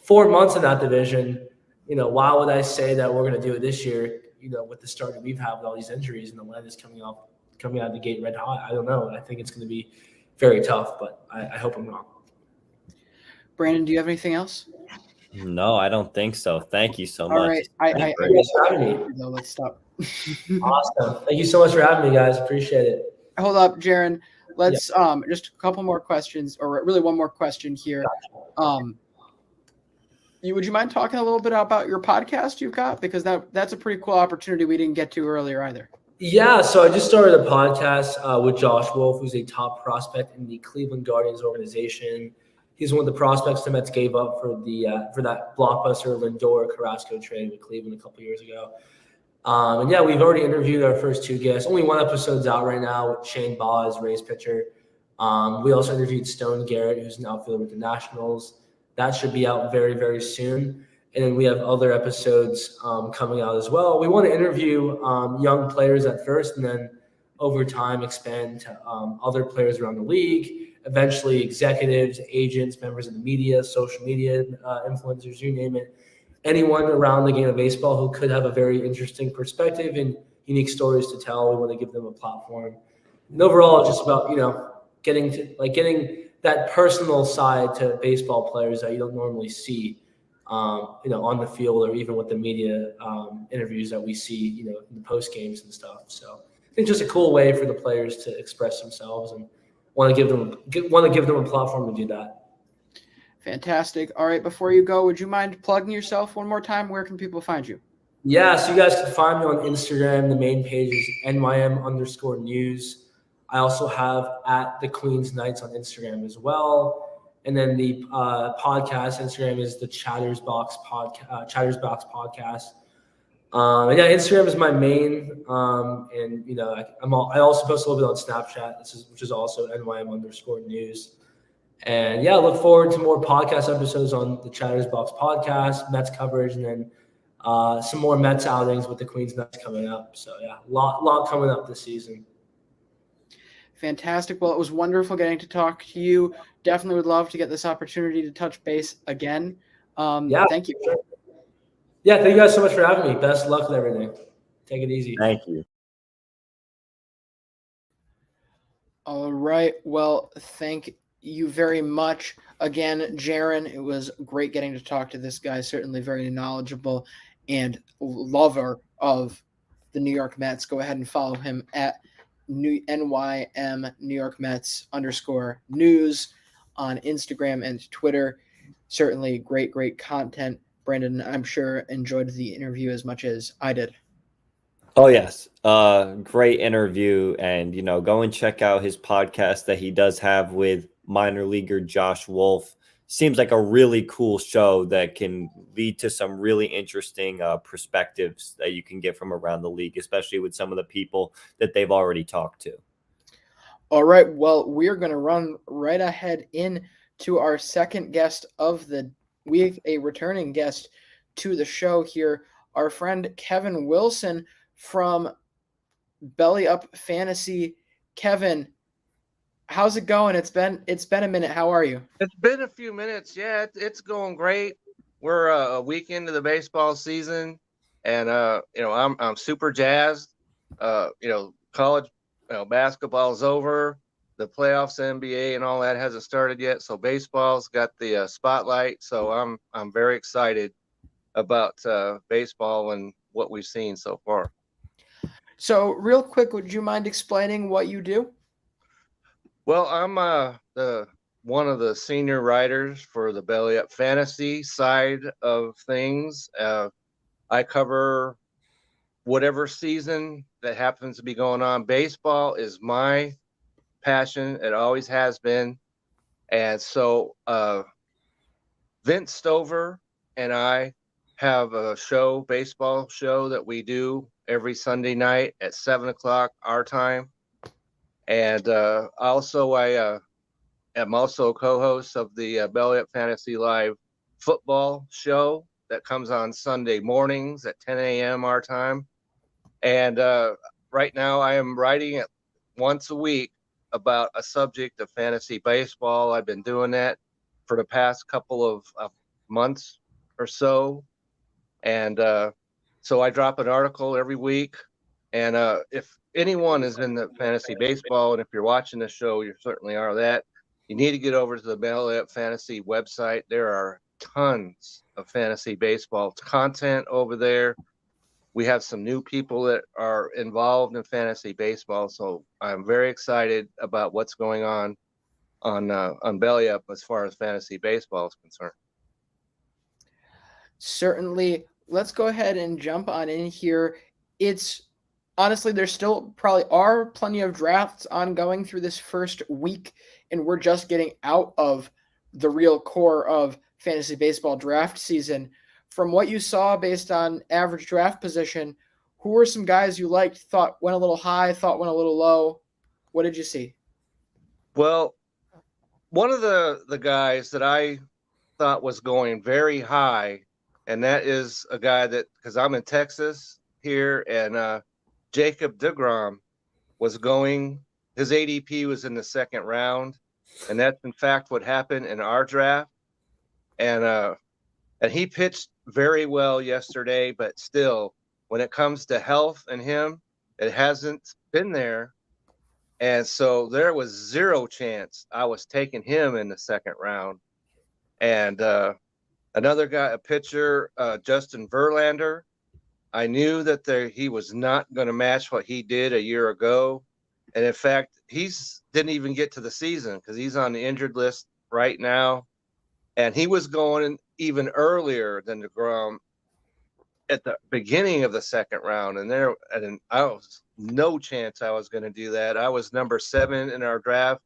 4 months in that division, why would I say that we're going to do it this year? With the start that we've had with all these injuries and Atlanta's coming out of the gate red hot. I don't know. I think it's going to be very tough, but I hope I'm wrong. Brandon, do you have anything else? No, I don't think so. Thank you so much. All right. Thank you guys for having me. No, let's stop. Awesome. Thank you so much for having me, guys. Appreciate it. Hold up, Jaron. Let's just a couple more questions, or really one more question here. Would you mind talking a little bit about your podcast you've got? Because that's a pretty cool opportunity we didn't get to earlier either. Yeah, so I just started a podcast with Josh Wolf, who's a top prospect in the Cleveland Guardians organization. He's one of the prospects the Mets gave up for that blockbuster Lindor-Carrasco trade with Cleveland a couple years ago. We've already interviewed our first 2 guests. Only one episode's out right now with Shane Baz, Rays pitcher. We also interviewed Stone Garrett, who's an outfielder with the Nationals. That should be out very, very soon. And then we have other episodes coming out as well. We want to interview young players at first, and then over time expand to other players around the league, eventually executives, agents, members of the media, social media influencers, you name it. Anyone around the game of baseball who could have a very interesting perspective and unique stories to tell. We want to give them a platform. And overall, it's just about, getting that personal side to baseball players that you don't normally see, on the field or even with the media interviews that we see, in the post games and stuff. So I think just a cool way for the players to express themselves, and want to give them a platform to do that. Fantastic. All right, before you go, would you mind plugging yourself one more time? Where can people find you? Yeah, so you guys can find me on Instagram. The main page is NYM_news. I also have at the Queens Knights on Instagram as well. And then the podcast Instagram is the Chattersbox Podcast. Instagram is my main. I also post a little bit on Snapchat, which is also NYM_news. And I look forward to more podcast episodes on the Chattersbox Podcast, Mets coverage, and then some more Mets outings with the Queens Knights coming up. So a lot coming up this season. Fantastic. Well, it was wonderful getting to talk to you. Definitely would love to get this opportunity to touch base again. Thank you. Yeah, thank you guys so much for having me. Best of luck with everything. Take it easy. Thank you. All right. Well, thank you very much. Again, Jaron, it was great getting to talk to this guy. Certainly very knowledgeable and lover of the New York Mets. Go ahead and follow him at NYM New York Mets _news on Instagram and Twitter. Certainly great content. Brandon, I'm sure, enjoyed the interview as much as I did. Oh, yes. Great interview. And, go and check out his podcast that he does have with minor leaguer Josh Wolf. Seems like a really cool show that can lead to some really interesting perspectives that you can get from around the league, especially with some of the people that they've already talked to. All right. Well, we're going to run right ahead in to our second guest of the week, a returning guest to the show here, our friend Kevin Wilson from Belly Up Fantasy. Kevin, how's it going? It's been a minute. How are you? It's been a few minutes. Yeah, it's going great. We're a week into the baseball season, and I'm super jazzed. College basketball's over. The playoffs, NBA, and all that hasn't started yet. So baseball's got the spotlight. So I'm very excited about baseball and what we've seen so far. So, real quick, would you mind explaining what you do? Well, I'm one of the senior writers for the Belly Up Fantasy side of things. I cover whatever season that happens to be going on. Baseball is my passion. It always has been. And so Vince Stover and I have a baseball show that we do every Sunday night at 7:00 our time. And I am also a co-host of the Belly Up Fantasy Live football show that comes on Sunday mornings at 10 a.m. our time. And right now I am writing it once a week about a subject of fantasy baseball. I've been doing that for the past couple of months or so. And so I drop an article every week. And if anyone is in the fantasy baseball, and if you're watching the show, you certainly are that, you need to get over to the Belly Up Fantasy website. There are tons of fantasy baseball content over there. We have some new people that are involved in fantasy baseball, so I'm very excited about what's going on Belly Up as far as fantasy baseball is concerned. Certainly. Let's go ahead and jump on in here. It's honestly, there still probably are plenty of drafts ongoing through this first week, and we're just getting out of the real core of fantasy baseball draft season. From what you saw based on average draft position, who were some guys you liked, thought went a little high, thought went a little low? What did you see? Well, one of the guys that I thought was going very high, and that is a guy that, because I'm in Texas here, and Jacob deGrom was going, his ADP was in the second round, and that's in fact what happened in our draft. And he pitched very well yesterday, but still, when it comes to health and him, it hasn't been there. And so there was zero chance I was taking him in the second round. And another guy, a pitcher, Justin Verlander, I knew that he was not going to match what he did a year ago. And in fact, didn't even get to the season because he's on the injured list right now. And he was going even earlier than deGrom at the beginning of the second round. And I was no chance I was going to do that. I was number 7 in our draft,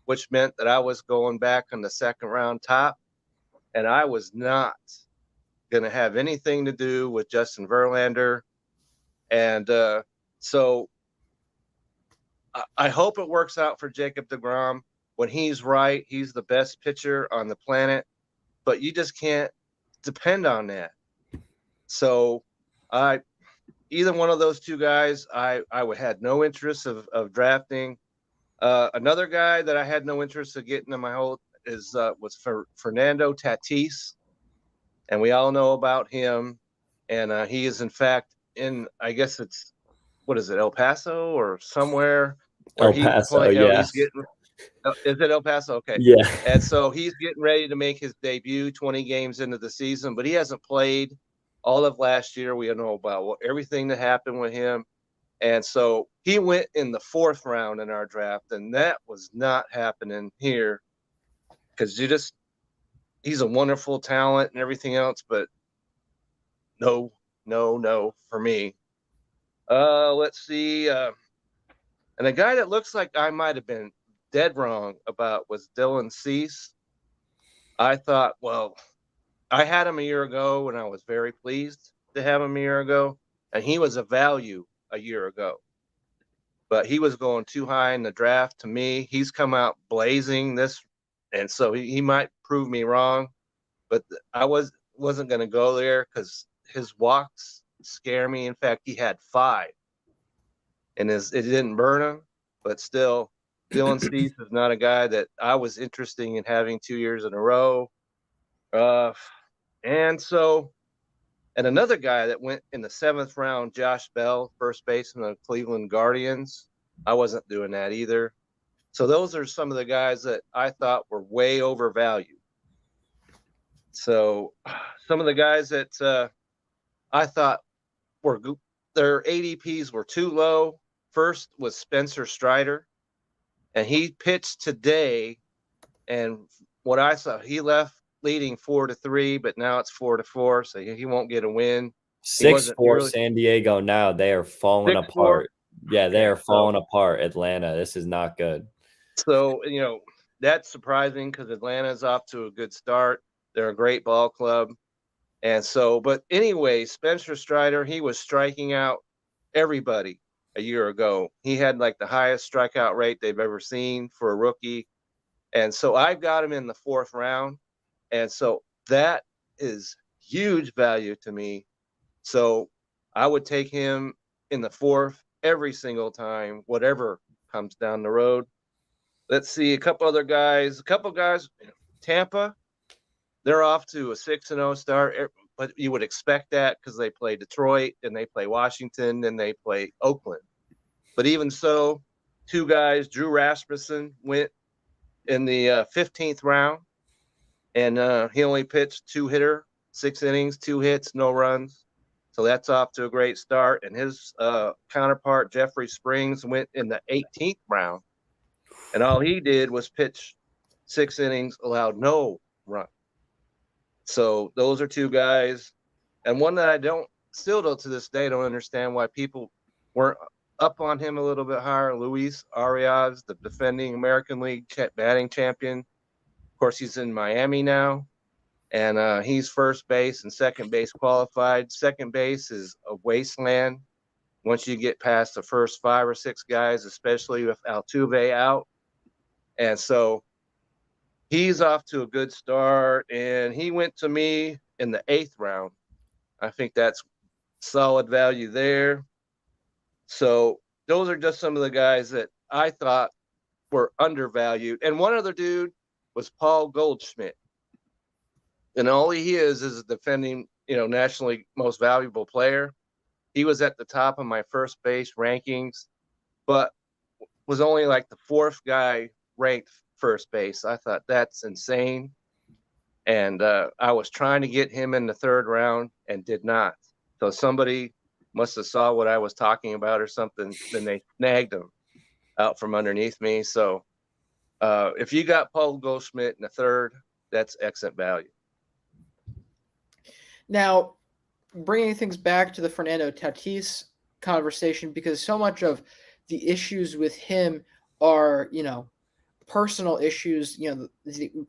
which meant that I was going back on the second round top. And I was not going to have anything to do with Justin Verlander. And so I hope it works out for Jacob deGrom. When he's right, he's the best pitcher on the planet, but you just can't depend on that. So either one of those two guys, I had no interest of drafting. Another guy that I had no interest of getting in my hold was Fernando Tatis. And we all know about him. And he is, in fact, I guess it's, what is it, El Paso or somewhere? El Paso, yeah. Is it El Paso? Okay. Yeah. And so he's getting ready to make his debut 20 games into the season, but he hasn't played all of last year. We know about everything that happened with him. And so he went in the 4th round in our draft, and that was not happening here because he's a wonderful talent and everything else, but no for me. Let's see. And a guy that looks like I might have been dead wrong about was Dylan Cease. I thought, well, I had him a year ago and I was very pleased to have him a year ago, and he was a value a year ago. But he was going too high in the draft to me. He's come out blazing And so he might prove me wrong, but I wasn't going to go there because his walks scare me. In fact, he had 5, and it didn't burn him, but still, Dylan Cease is not a guy that I was interested in having 2 years in a row. And another guy that went in the 7th round, Josh Bell, first baseman of the Cleveland Guardians. I wasn't doing that either. So those are some of the guys that I thought were way overvalued. So some of the guys that I thought their ADPs were too low. First was Spencer Strider, and he pitched today. And what I saw, he left leading 4-3, but now it's 4-4, so he won't get a win. 6-4 San Diego now. They are falling 6-4? apart. Yeah, they are falling apart. Atlanta, this is not good. So, that's surprising because Atlanta's off to a good start. They're a great ball club. And so, but anyway, Spencer Strider, he was striking out everybody a year ago. He had like the highest strikeout rate they've ever seen for a rookie. And so I've got him in the 4th round. And so that is huge value to me. So I would take him in the 4th every single time, whatever comes down the road. Let's see a couple guys, Tampa, they're off to a 6-0 start, but you would expect that because they play Detroit and they play Washington and they play Oakland. But even so, 2 guys, Drew Rasmussen went in the 15th round, and he only pitched 2-hitter, 6 innings, 2 hits, no runs. So that's off to a great start. And his counterpart, Jeffrey Springs, went in the 18th round. And all he did was pitch 6 innings, allowed no run. So those are 2 guys. And one that I still to this day, don't understand why people weren't up on him a little bit higher. Luis Arias, the defending American League batting champion. Of course, he's in Miami now. And he's first base and second base qualified. Second base is a wasteland once you get past the first 5 or 6 guys, especially with Altuve out. And so he's off to a good start, and he went to me in the 8th round. I think that's solid value there. So those are just some of the guys that I thought were undervalued. And one other dude was Paul Goldschmidt. And all he is a defending, nationally most valuable player. He was at the top of my first base rankings, but was only like the 4th guy ranked first base. I thought that's insane. And I was trying to get him in the 3rd round and did not. So somebody must have saw what I was talking about or something. Then they snagged him out from underneath me. So if you got Paul Goldschmidt in the 3rd, that's excellent value. Now, bringing things back to the Fernando Tatis conversation, because so much of the issues with him are, personal issues,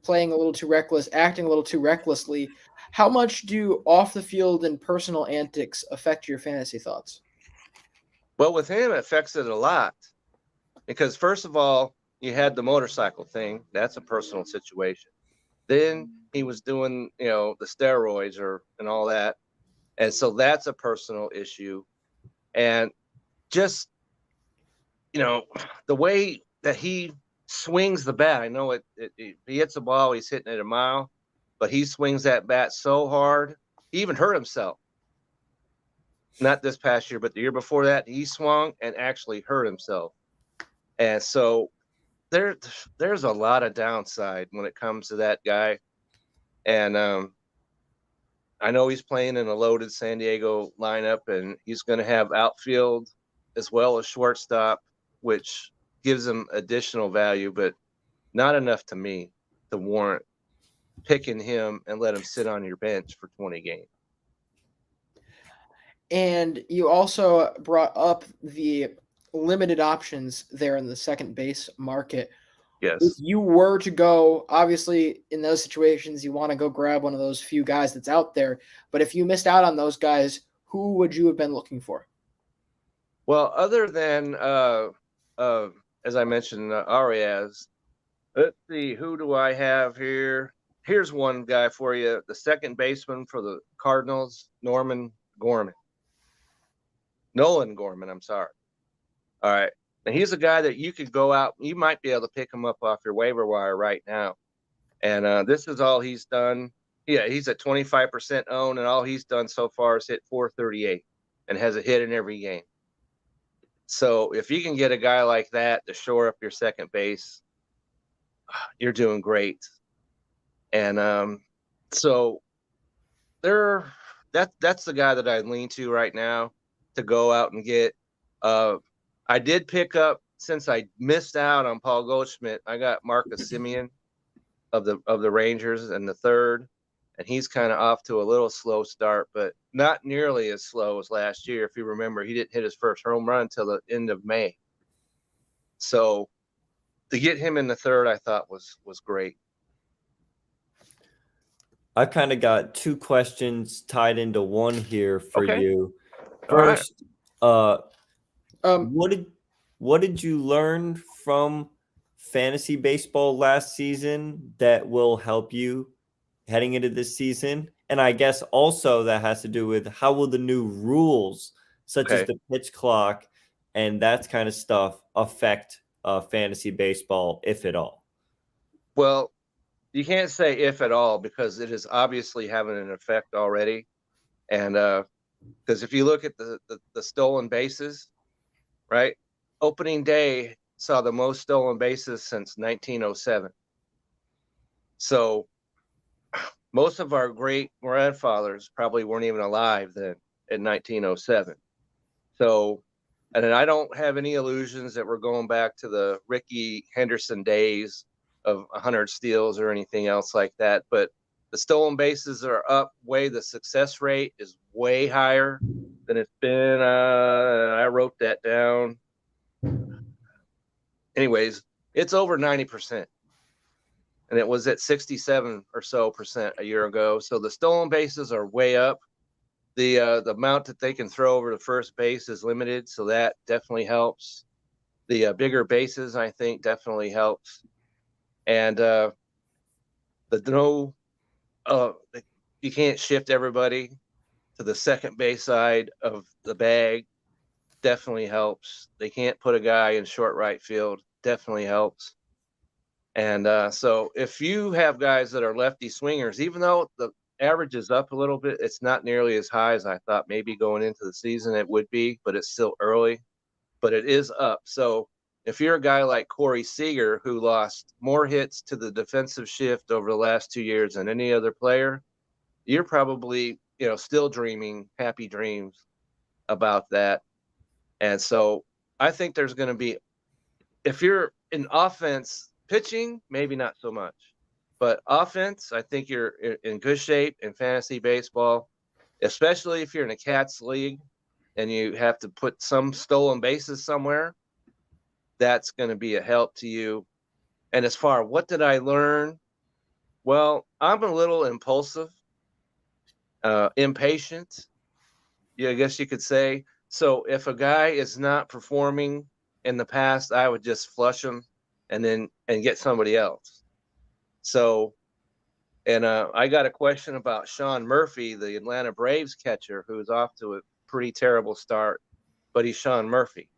playing a little too reckless, acting a little too recklessly. How much do off the field and personal antics affect your fantasy thoughts? Well, with him, it affects it a lot because first of all, you had the motorcycle thing. That's a personal situation. Then he was doing, the steroids and all that. And so that's a personal issue. And just, the way that he swings the bat, I know he hits the ball, he's hitting it a mile, but he swings that bat so hard, he even hurt himself. Not this past year, but the year before that, he swung and actually hurt himself. And so there's a lot of downside when it comes to that guy. And I know he's playing in a loaded San Diego lineup, and he's going to have outfield as well as shortstop, which gives him additional value, but not enough to me to warrant picking him and let him sit on your bench for 20 games. And you also brought up the limited options there in the second base market. Yes. If you were to go, obviously in those situations, you want to go grab one of those few guys that's out there. But if you missed out on those guys, who would you have been looking for? Well, other than, as I mentioned, Arias, Let's see, who do I have here? Here's one guy for you. The second baseman for the Cardinals, Nolan Gorman. I'm sorry. All right. And he's a guy that you could go out. You might be able to pick him up off your waiver wire right now. And this is all he's done. Yeah, he's at 25% owned, and all he's done so far is hit 438 and has a hit in every game. So if you can get a guy like that to shore up your second base, you're doing great. And so that's the guy that I lean to right now to go out and get. I did pick up, since I missed out on Paul Goldschmidt, I got Marcus Semien of the Rangers in the third, and he's kind of off to a little slow start, but not nearly as slow as last year. If you remember, he didn't hit his first home run until the end of May. So to get him in the third, I thought was great. I kind of got two questions tied into one here for Okay. you. All right. First, what did you learn from fantasy baseball last season that will help you heading into this season? And I guess also that has to do with how will the new rules, such as the pitch clock and that kind of stuff, affect fantasy baseball, if at all? Well, you can't say if at all, because it is obviously having an effect already. And because if you look at the stolen bases, right? Opening day saw the most stolen bases since 1907. So most of our great grandfathers probably weren't even alive then in 1907. So, and then I don't have any illusions that we're going back to the Ricky Henderson days of 100 steals or anything else like that. But the stolen bases are up way. The success rate is way higher than it's been. I wrote that down. Anyways, it's over 90%. And it was at 67 or so percent a year ago. So the stolen bases are way up. The amount that they can throw over to first base is limited, so that definitely helps. The bigger bases, I think, definitely helps. And you can't shift everybody to the second base side of the bag. Definitely helps. They can't put a guy in short right field. Definitely helps. And so if you have guys that are lefty swingers, even though the average is up a little bit, it's not nearly as high as I thought maybe going into the season it would be, but it's still early. But it is up. So if you're a guy like Corey Seager, who lost more hits to the defensive shift over the last 2 years than any other player, you're probably, still dreaming happy dreams about that. And so I think there's going to be, if you're in offense, pitching, maybe not so much. But offense, I think you're in good shape in fantasy baseball, especially if you're in a Cats league and you have to put some stolen bases somewhere. That's going to be a help to you. And as far as what did I learn? Well, I'm a little impulsive, impatient, I guess you could say. So if a guy is not performing in the past, I would just flush him and get somebody else. So, and I got a question about Sean Murphy, the Atlanta Braves catcher, who's off to a pretty terrible start, but he's Sean Murphy.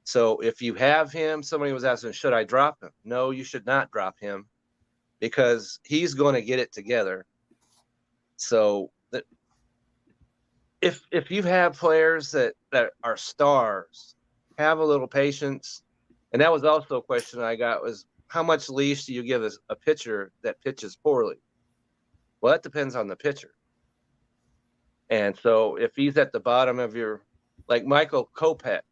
So if you have him, somebody was asking, should I drop him? No, you should not drop him, because he's going to get it together. So if you have players that are stars, have a little patience. And that was also a question I got, was how much leash do you give a pitcher that pitches poorly? Well, that depends on the pitcher. And so if he's at the bottom of your, like Michael Kopech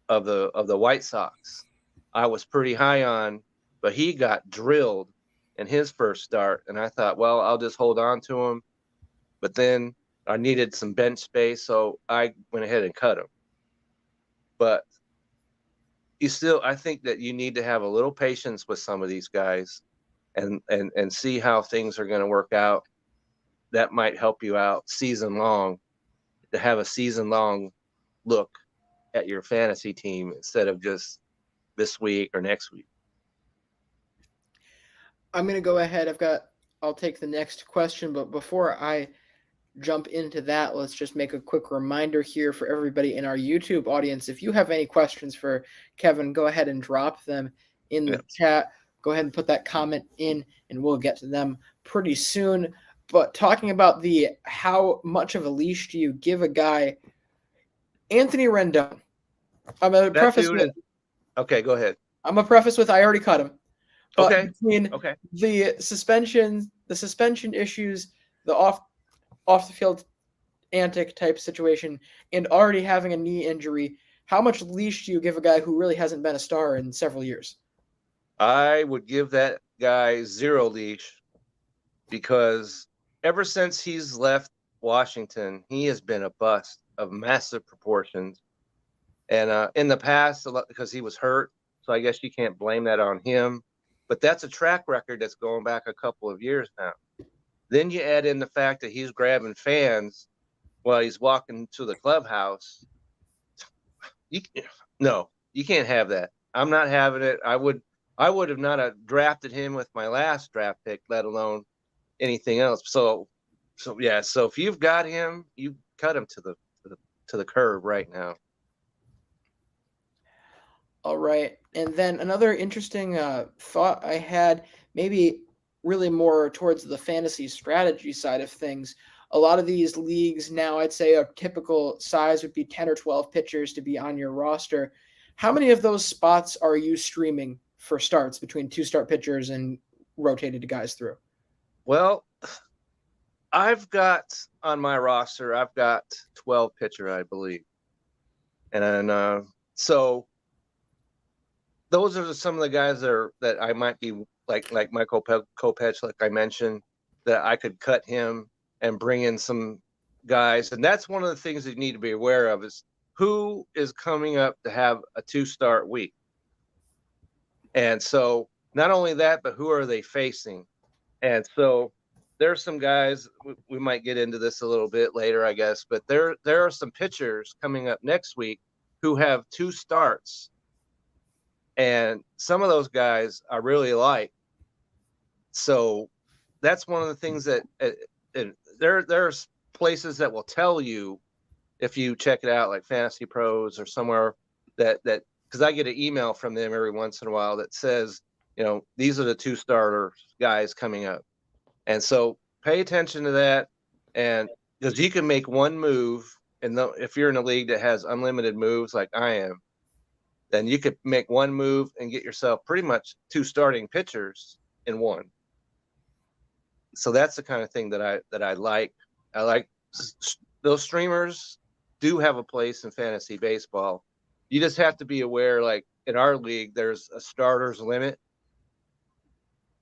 of the White Sox, I was pretty high on, but he got drilled in his first start. And I thought, well, I'll just hold on to him. But then I needed some bench space, so I went ahead and cut him. But I think that you need to have a little patience with some of these guys and see how things are going to work out. That might help you out season long, to have a season long look at your fantasy team instead of just this week or next week. I'm going to go ahead. I'll take the next question, but before I jump into that, let's just make a quick reminder here for everybody in our YouTube audience. If you have any questions for Kevin, go ahead and drop them in the chat. Go ahead and put that comment in, and we'll get to them pretty soon. But talking about how much of a leash do you give a guy, Anthony Rendon. I'm a preface with. Okay, go ahead. I'm a preface with I already cut him. But Okay. between the suspension issues, the off the field antic type situation, and already having a knee injury, how much leash do you give a guy who really hasn't been a star in several years? I would give that guy 0 leash, because ever since he's left Washington, he has been a bust of massive proportions. And in the past, because he was hurt, so I guess you can't blame that on him. But that's a track record that's going back a couple of years now. Then you add in the fact that he's grabbing fans while he's walking to the clubhouse. No, you can't have that. I'm not having it. I would have not drafted him with my last draft pick, let alone anything else. So if you've got him, you cut him to the curb right now. All right. And then another interesting thought I had, maybe really more towards the fantasy strategy side of things. A lot of these leagues now, I'd say a typical size would be 10 or 12 pitchers to be on your roster. How many of those spots are you streaming for starts between 2-start pitchers and rotated guys through? Well, I've got on my roster, I've got 12 pitcher, I believe. And so those are some of the guys that I might be like Michael Kopech, like I mentioned, that I could cut him and bring in some guys. And that's one of the things that you need to be aware of, is who is coming up to have a 2-start week. And so not only that, but who are they facing? And so there's some guys, we might get into this a little bit later, I guess, but there are some pitchers coming up next week who have 2 starts. And some of those guys I really like. So that's one of the things that there's places that will tell you, if you check it out, like Fantasy Pros or somewhere, that because I get an email from them every once in a while that says, these are the 2-starter guys coming up. And so pay attention to that. And because you can make one move, and if you're in a league that has unlimited moves like I am, then you could make one move and get yourself pretty much 2 starting pitchers in one. So that's the kind of thing that I like. I like those streamers do have a place in fantasy baseball. You just have to be aware, like in our league, there's a starters limit,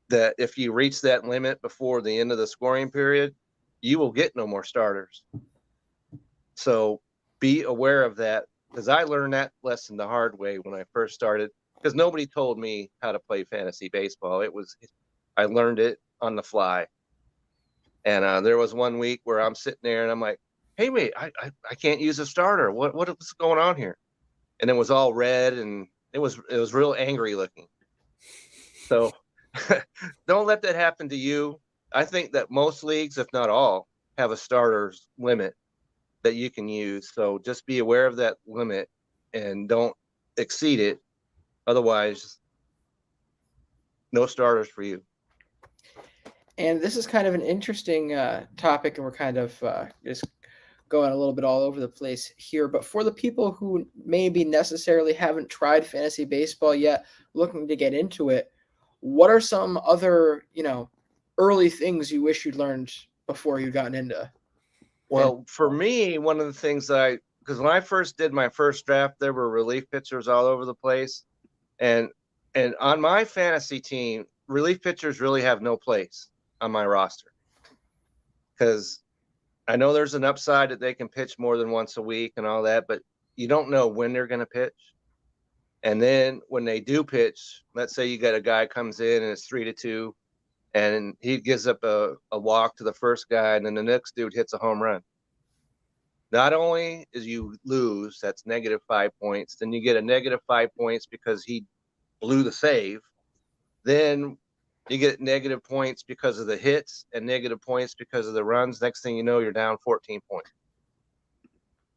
that if you reach that limit before the end of the scoring period, you will get no more starters. So be aware of that, because I learned that lesson the hard way when I first started, because nobody told me how to play fantasy baseball. I learned it on the fly. And there was one week where I'm sitting there and I'm like, hey, wait, I can't use a starter. What's going on here? And it was all red, and it was real angry looking. So don't let that happen to you. I think that most leagues, if not all, have a starters limit that you can use. So just be aware of that limit and don't exceed it. Otherwise, no starters for you. And this is kind of an interesting topic, and we're kind of just going a little bit all over the place here. But for the people who maybe necessarily haven't tried fantasy baseball yet, looking to get into it, what are some other, early things you wish you'd learned before you'd gotten into? Well, for me, one of the things because when I first did my first draft, there were relief pitchers all over the place. And on my fantasy team, relief pitchers really have no place on my roster, because I know there's an upside that they can pitch more than once a week and all that, but you don't know when they're going to pitch. And then when they do pitch, let's say you got a guy comes in and it's 3-2, and he gives up a walk to the first guy, and then the next dude hits a home run. Not only is you lose, that's -5 points, then you get a -5 points because he blew the save. Then You get negative points because of the hits and negative points because of the runs. Next thing you know, you're down 14 points.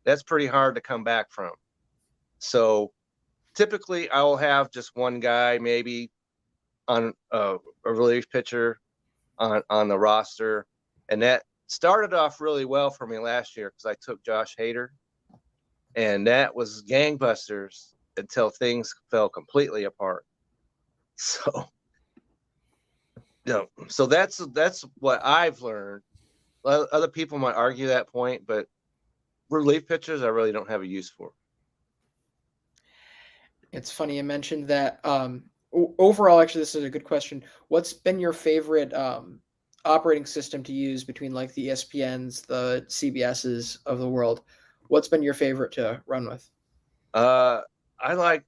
That's pretty hard to come back from. So typically I will have just one guy maybe on a relief pitcher on the roster. And that started off really well for me last year because I took Josh Hader. And that was gangbusters until things fell completely apart. So, so that's what I've learned. Other people might argue that point, but relief pitchers I really don't have a use for. It's funny you mentioned that. Overall, actually, this is a good question. What's been your favorite operating system to use between like the ESPNs, the CBSs of the world? What's been your favorite to run with? I like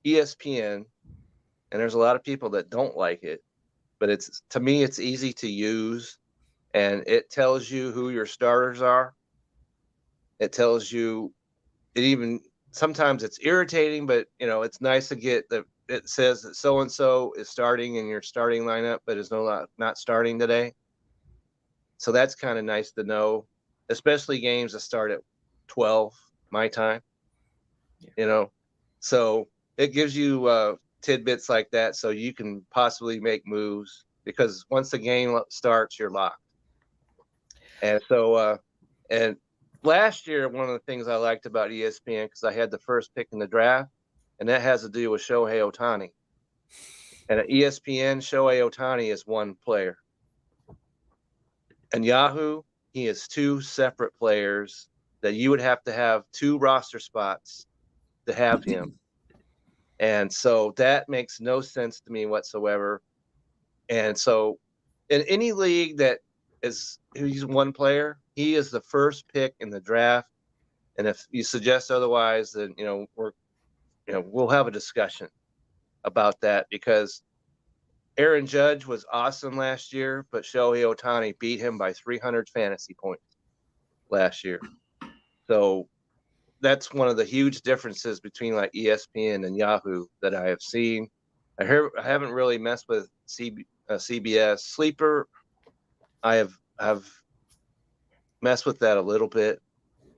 ESPN, and there's a lot of people that don't like it, but to me it's easy to use, and it tells you who your starters are. It tells you, sometimes it's irritating, but it's nice to get it says that so and so is starting in your starting lineup, but is not starting today. So that's kind of nice to know, especially games that start at 12 my time. So it gives you tidbits like that, so you can possibly make moves, because once the game starts, you're locked. And so, and last year, one of the things I liked about ESPN, because I had the first pick in the draft, and that has to do with Shohei Ohtani. And at ESPN, Shohei Ohtani is one player. And Yahoo, he is two separate players that you would have to have two roster spots to have him. And so that makes no sense to me whatsoever. And so in any league that he's one player, he is the first pick in the draft. And if you suggest otherwise, then we'll have a discussion about that, because Aaron Judge was awesome last year, but Shohei Ohtani beat him by 300 fantasy points last year. So that's one of the huge differences between like ESPN and Yahoo that I have seen. I haven't really messed with CBS Sleeper. I have messed with that a little bit,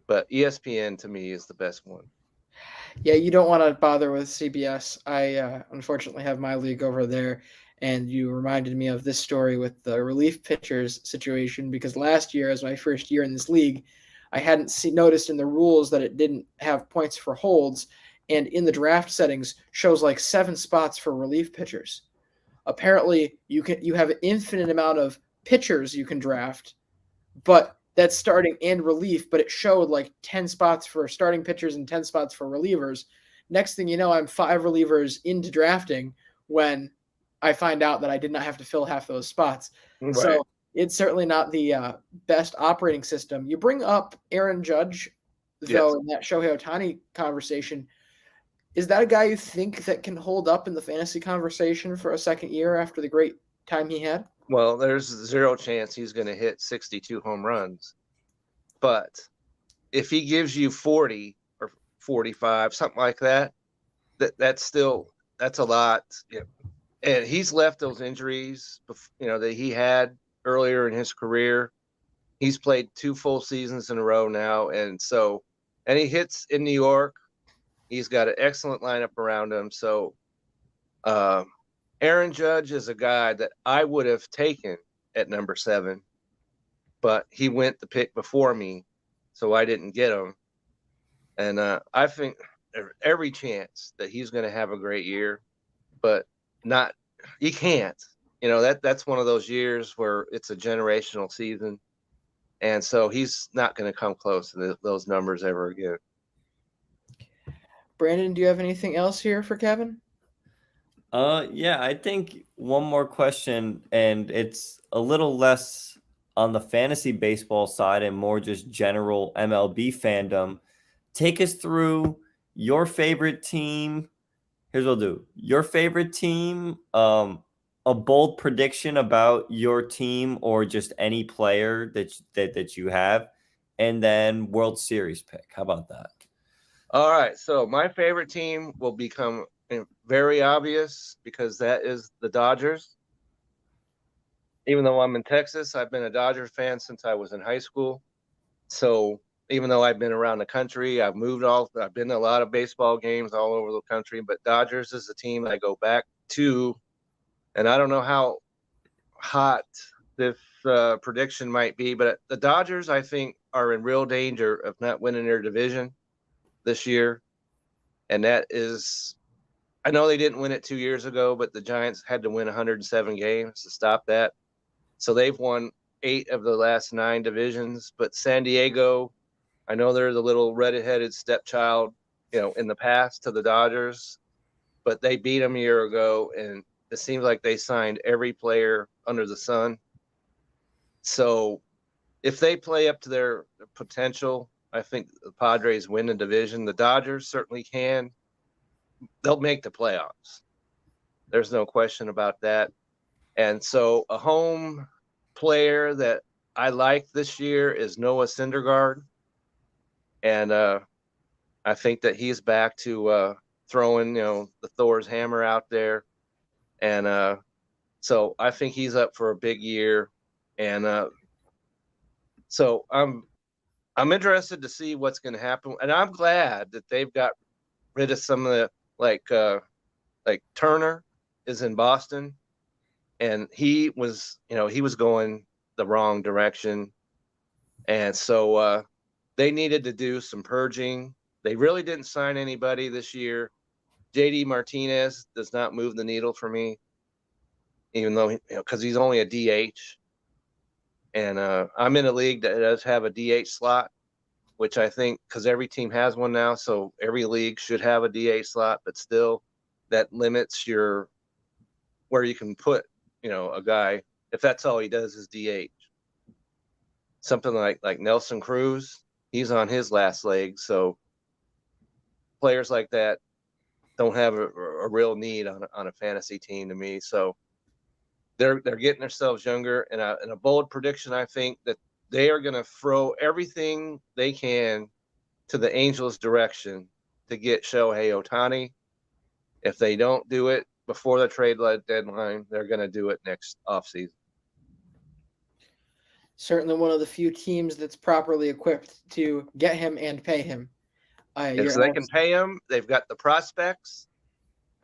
but ESPN to me is the best one. Yeah, you don't want to bother with CBS. I unfortunately have my league over there, and you reminded me of this story with the relief pitchers situation, because last year, as my first year in this league, I hadn't noticed in the rules that it didn't have points for holds, and in the draft settings shows like 7 spots for relief pitchers. Apparently, you have an infinite amount of pitchers you can draft, but that's starting and relief, but it showed like 10 spots for starting pitchers and 10 spots for relievers. Next thing you know, I'm 5 relievers into drafting when I find out that I did not have to fill half those spots. Right. So it's certainly not the best operating system. You bring up Aaron Judge, though, yes, in that Shohei Ohtani conversation. Is that a guy you think that can hold up in the fantasy conversation for a second year after the great time he had? Well, there's zero chance he's going to hit 62 home runs. But if he gives you 40 or 45, something like that, that's a lot. Yeah. And he's left those injuries, that he had earlier in his career. He's played 2 full seasons in a row now. And he hits in New York. He's got an excellent lineup around him. So, Aaron Judge is a guy that I would have taken at number 7, but he went the pick before me, so I didn't get him. And I think every chance that he's going to have a great year, but he can't. That's one of those years where it's a generational season, and so he's not going to come close to those numbers ever again. Brandon, do you have anything else here for Kevin? Yeah, I think one more question, and it's a little less on the fantasy baseball side and more just general MLB fandom. Take us through your favorite team. Here's what I'll do. Your favorite team, a bold prediction about your team or just any player that you have, and then World Series pick. How about that? All right. So my favorite team will become very obvious, because that is the Dodgers. even though I'm in Texas, I've been a Dodgers fan since I was in high school. So even though I've been around the country, I've been to a lot of baseball games all over the country, but Dodgers is the team I go back to. And I don't know how hot this prediction might be, but the Dodgers, I think, are in real danger of not winning their division this year. And that is, I know they didn't win it 2 years ago, but the Giants had to win 107 games to stop that. So they've won 8 of the last 9 divisions. But San Diego, I know they're the little red-headed stepchild, in the past to the Dodgers, but they beat them a year ago, and it seems like they signed every player under the sun. So if they play up to their potential, I think the Padres win the division. The Dodgers certainly can. They'll make the playoffs. There's no question about that. And so a home player that I like this year is Noah Syndergaard. And I think that he's back to throwing, the Thor's hammer out there. And so I think he's up for a big year. And so I'm interested to see what's going to happen. And I'm glad that they've got rid of some of the, like Turner is in Boston. And he was going the wrong direction. And so they needed to do some purging. They really didn't sign anybody this year. JD Martinez does not move the needle for me, even though, because he's only a DH. And I'm in a league that does have a DH slot, which I think, because every team has one now, so every league should have a DH slot, but still that limits where you can put, a guy, if that's all he does is DH. Something like Nelson Cruz, he's on his last leg, so players like that don't have a real need on a fantasy team to me. So they're getting themselves younger, and a bold prediction, I think that they are going to throw everything they can to the Angels' direction to get Shohei Ohtani. If they don't do it before the trade deadline, they're going to do it next offseason. Certainly one of the few teams that's properly equipped to get him and pay him. So they can pay him. They've got the prospects.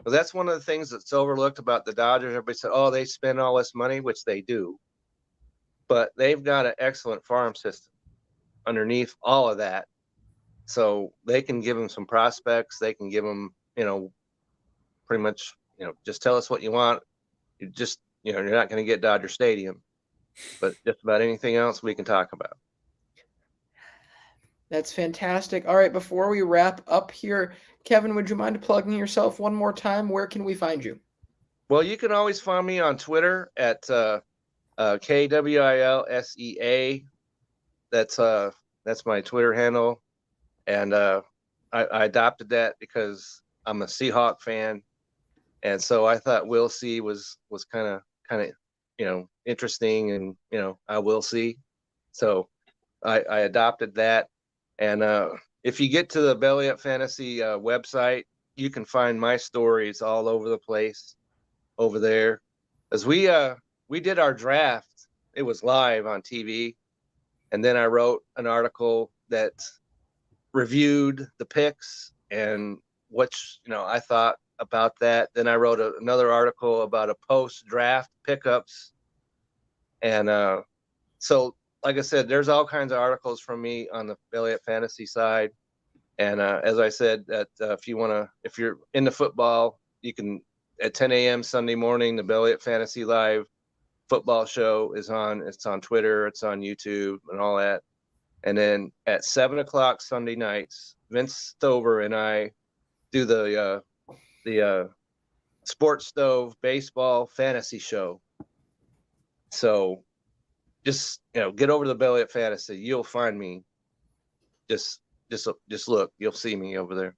Well, that's one of the things that's overlooked about the Dodgers. Everybody said, oh, they spend all this money, which they do. But they've got an excellent farm system underneath all of that. So they can give them some prospects. They can give them, pretty much, just tell us what you want. You just, you're not going to get Dodger Stadium. But just about anything else we can talk about. That's fantastic. All right, before we wrap up here, Kevin, would you mind plugging yourself one more time? Where can we find you? Well, you can always find me on Twitter at KWILSEA. That's my Twitter handle, and I adopted that because I'm a Seahawk fan, and so I thought Will See was kind of interesting, and I will see. So I adopted that, and if you get to the Belly Up Fantasy website, you can find my stories all over the place over there. As we did our draft, it was live on TV, and then I wrote an article that reviewed the picks and which I thought about that. Then I wrote another article about a post-draft pickups, and so like I said, there's all kinds of articles from me on the Belly Up Fantasy side. And as I said, that if you're into football, you can at 10 a.m. Sunday morning, the Belly Up Fantasy Live football show is on. It's on Twitter, it's on YouTube, and all that. And then at 7 o'clock Sunday nights, Vince Stover and I do the Sports Stove Baseball Fantasy Show. So just get over to the Belly Up Fantasy. You'll find me. Just look. You'll see me over there.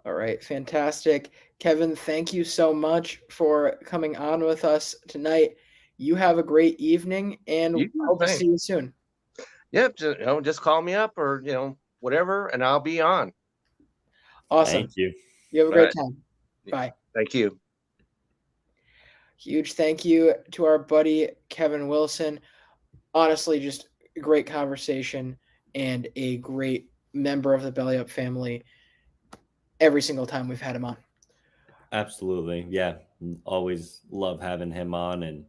All right, fantastic. Kevin, thank you so much for coming on with us tonight. You have a great evening, and hope to see you soon. Yep, just call me up or whatever, and I'll be on. Awesome. Thank you. You have a great time. Bye. Thank you. Huge thank you to our buddy Kevin Wilson. Honestly, just a great conversation and a great member of the Belly Up family every single time we've had him on. Absolutely. Yeah. Always love having him on, and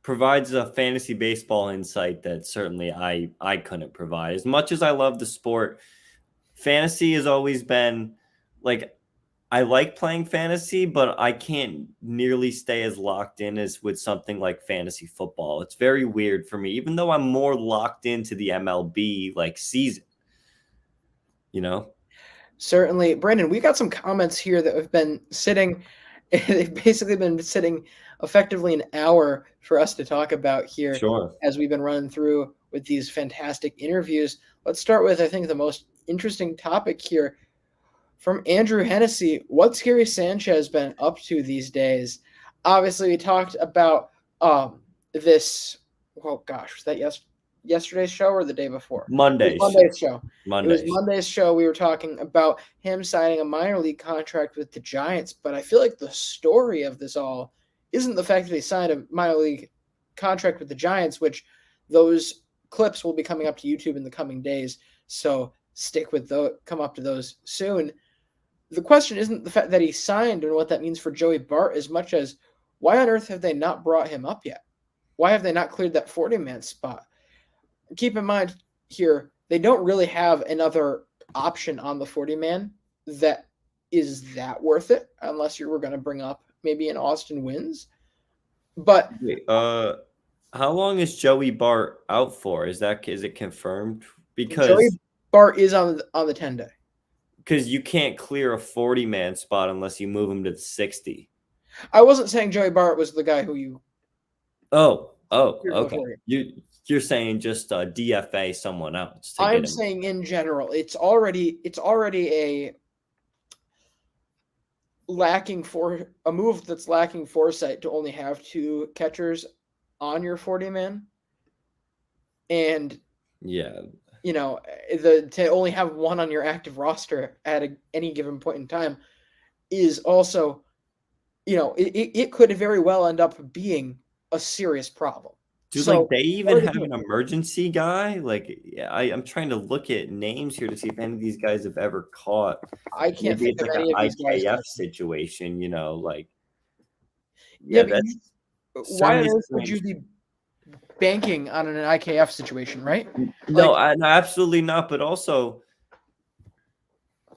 provides a fantasy baseball insight that certainly I couldn't provide. As much as I love the sport, fantasy has always been like, I like playing fantasy, but I can't nearly stay as locked in as with something like fantasy football. It's very weird for me, even though I'm more locked into the MLB like season, you know? Certainly. Brandon, we got some comments here that have been sitting, they've basically been sitting effectively an hour for us to talk about here Sure. as we've been running through with these fantastic interviews. Let's start with, I think, the most interesting topic here from Andrew Hennessy. What's Gary Sanchez been up to these days? Obviously, we talked about this. Oh gosh, was that yesterday's show or the day before? Monday's Monday's show. It was Mondays. Monday's show. We were talking about him signing a minor league contract with the Giants, but I feel like the story of this all isn't the fact that he signed a minor league contract with the Giants, which those clips will be coming up to YouTube in the coming days. So stick with those, come up to those soon. The question isn't the fact that he signed and what that means for Joey Bart as much as why on earth have they not brought him up yet? Why have they not cleared that 40-man spot? Keep in mind here, they don't really have another option on the 40-man that is that worth it, unless you were going to bring up maybe an Austin Wins. But Wait, how long is Joey Bart out for? Is it confirmed? Because Joey Bart is on the 10-day. Because you can't clear a 40-man spot unless you move him to the 60. I wasn't saying Joey Bart was the guy who you. Oh, Here's okay. before. You're saying just DFA someone else. I'm saying in general, it's already a move that's lacking foresight to only have two catchers on your 40-man, and yeah, to only have one on your active roster at any given point in time is also, it could very well end up being a serious problem. Dude, So, like they even have an emergency guy. Like, yeah, I'm trying to look at names here to see if any of these guys have ever caught. I can't Maybe think it's of like any an of these guys. IKF situation, like. Yeah, Yeah, but why on earth would you be banking on an IKF situation, right? No, no, absolutely not. But also,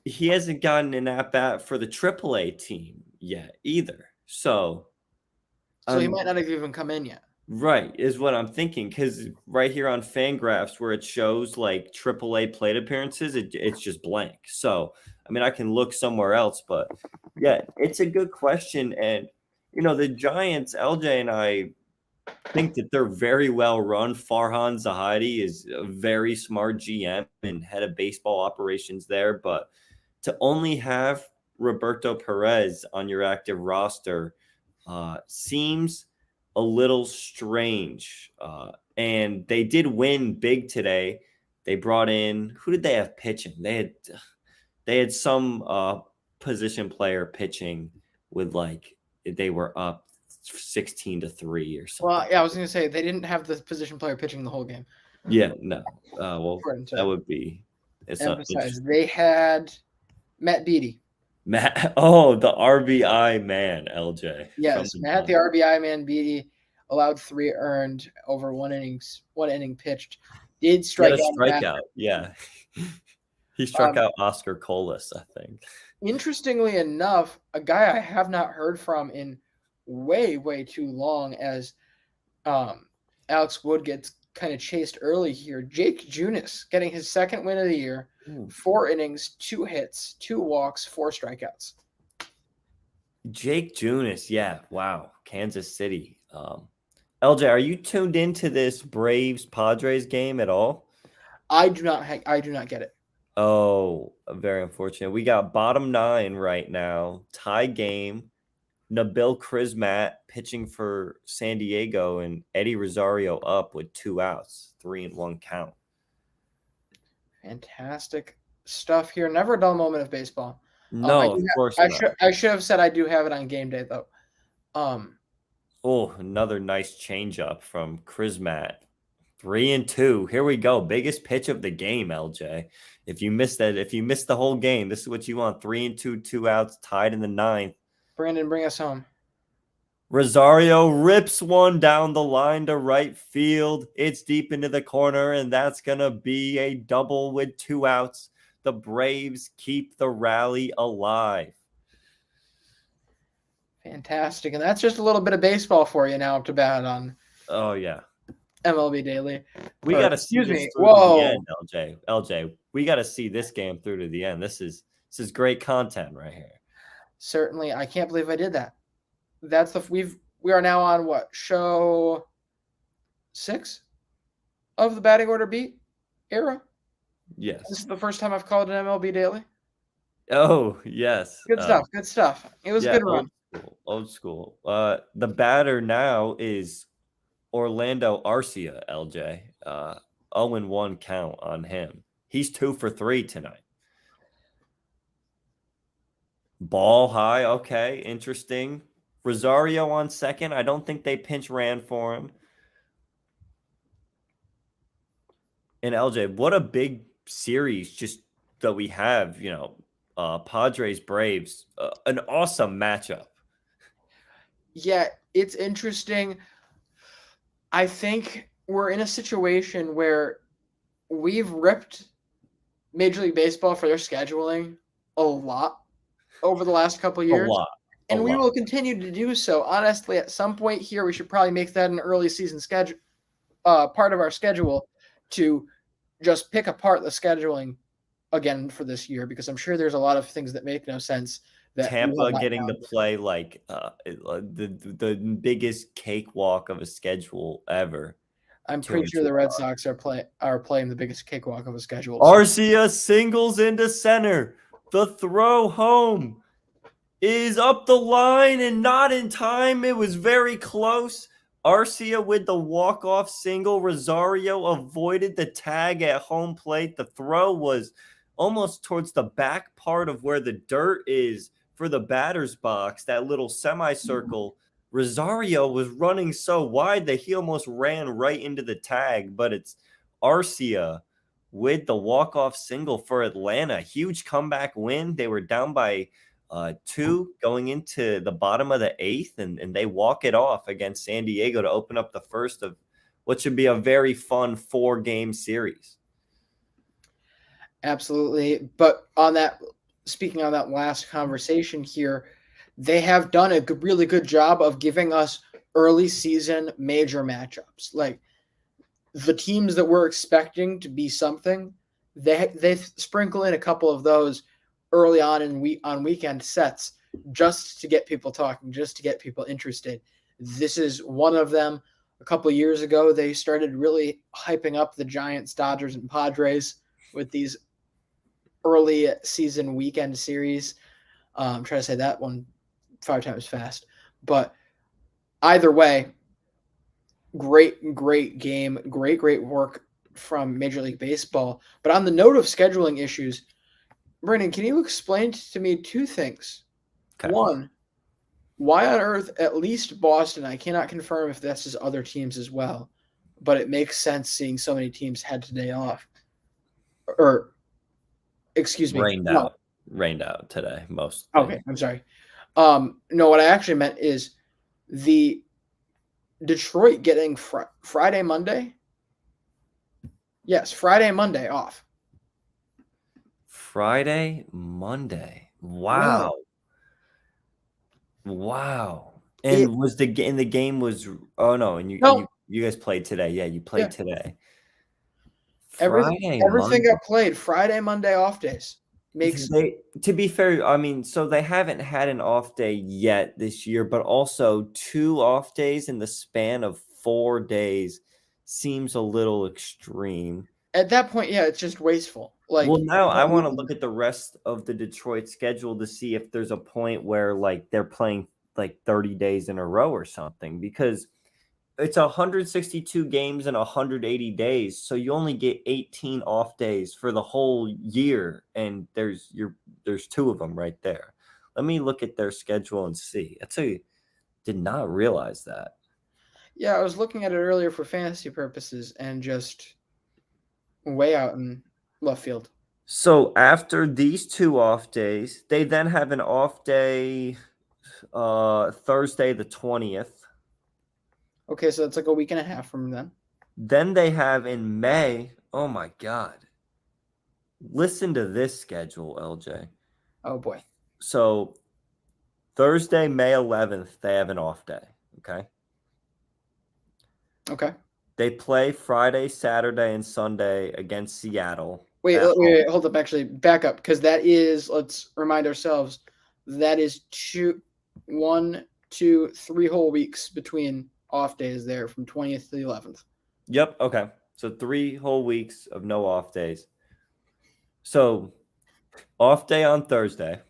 he hasn't gotten an at-bat for the AAA team yet either. So he might not have even come in yet. Right, is what I'm thinking. Because right here on Fangraphs, where it shows like AAA plate appearances, it's just blank. So, I mean, I can look somewhere else. But yeah, it's a good question. And, the Giants, LJ and I think that they're very well run. Farhan Zahidi is a very smart GM and head of baseball operations there. But to only have Roberto Perez on your active roster seems a little strange. And they did win big today. They brought in, who did they have pitching? They had some position player pitching with they were up 16-3 or something. Well, yeah, I was going to say they didn't have the position player pitching the whole game. Yeah, no. Well, that would be emphasize. They had Matt Beatty. The RBI man, LJ. Yes, Matt, the RBI man, Beatty, allowed 3 earned over 1 inning pitched. Did strike out. Yeah. He struck out Oscar Colas, I think. Interestingly enough, a guy I have not heard from in way, way too long as Alex Wood gets kind of chased early here. Jake Junis getting his second win of the year, 4 innings, 2 hits, 2 walks, 4 strikeouts. Jake Junis, yeah, wow, Kansas City. LJ, are you tuned into this Braves Padres game at all? I do not get it. Oh, very unfortunate. We got bottom 9 right now, tie game. Nabil Crismatt pitching for San Diego and Eddie Rosario up with 2 outs, 3-1 count. Fantastic stuff here. Never a dull moment of baseball. No, of course not. I should have said I do have it on game day though. Oh, another nice changeup from Chrismat. 3-2. Here we go. Biggest pitch of the game, LJ. If you missed the whole game, this is what you want. 3-2, 2 outs, tied in the ninth. Brandon, bring us home. Rosario rips one down the line to right field. It's deep into the corner, and that's going to be a double with 2 outs. The Braves keep the rally alive. Fantastic. And that's just a little bit of baseball for you now to bat on Oh, yeah. MLB Daily. We got to see this through to the end, LJ. LJ, we got to see this game through to the end. This is great content right here. Certainly. I can't believe I did that. We are now on what, show 6 of the batting order beat era? Yes. This is the first time I've called an MLB Daily. Oh, yes. Good stuff. Good stuff. It was a good run. Old school. The batter now is Orlando Arcia, LJ. 0-1 count on him. He's 2 for 3 tonight. Ball high. Okay, interesting. Rosario on second. I don't think they pinch ran for him. And LJ, what a big series just that we have, Padres Braves, an awesome matchup. Yeah, it's interesting. I think we're in a situation where we've ripped Major League Baseball for their scheduling a lot over the last couple of years. And we will continue to do so. Honestly, at some point here, we should probably make that an early season schedule, part of our schedule, to just pick apart the scheduling again for this year, because I'm sure there's a lot of things that make no sense. That Tampa getting to play like the biggest cakewalk of a schedule ever. I'm pretty sure the Red Sox are playing the biggest cakewalk of a schedule. Arcia singles into center. The throw home is up the line and not in time. It was very close. Arcia with the walk-off single. Rosario avoided the tag at home plate. The throw was almost towards the back part of where the dirt is for the batter's box, that little semicircle. Rosario was running so wide that he almost ran right into the tag, but it's Arcia with the walk-off single for Atlanta. Huge comeback win. They were down by 2 going into the bottom of the 8th, and they walk it off against San Diego to open up the first of what should be a very fun 4-game series. Absolutely. But speaking on that last conversation here, they have done a really good job of giving us early season major matchups. Like the teams that we're expecting to be something, they sprinkle in a couple of those early on on weekend sets just to get people talking, just to get people interested. This is one of them. A couple of years ago, they started really hyping up the Giants, Dodgers, and Padres with these early season weekend series. I'm trying to say that one 5 times fast. But either way, great game, great work from Major League Baseball. But on the note of scheduling issues, Brandon, can you explain to me 2 things? Okay. One, why on earth, at least Boston, I cannot confirm if this is other teams as well, but it makes sense seeing so many teams had today off. Or, excuse me. Rained out today, most. Okay, I'm sorry. No, what I actually meant is the Detroit getting Friday, Monday. Yes, Friday, Monday off. Friday, Monday. Wow. And the game was you guys played today. Yeah, you played today. Everything got played Friday, Monday off days. To be fair, I mean, so they haven't had an off day yet this year, but also 2 off days in the span of 4 days seems a little extreme. At that point, yeah, it's just wasteful. Now I want to look at the rest of the Detroit schedule to see if there's a point where like they're playing like 30 days in a row or something, because it's 162 games in 180 days. So you only get 18 off days for the whole year. And there's 2 of them right there. Let me look at their schedule and see. Did not realize that. Yeah, I was looking at it earlier for fantasy purposes and just way out in left field. So after these 2 off days, they then have an off day Thursday the 20th. Okay, so it's like a week and a half from then. Then they have in May, oh my God. Listen to this schedule, LJ. Oh boy. So Thursday, May 11th, they have an off day. Okay. Okay. They play Friday, Saturday, and Sunday against Seattle. Wait, at wait, home. hold up. Actually, back up because that is. Let's remind ourselves that is 1, 2, 3 whole weeks between off days there from 20th to the 11th. Yep. Okay. So 3 whole weeks of no off days. So off day on Thursday,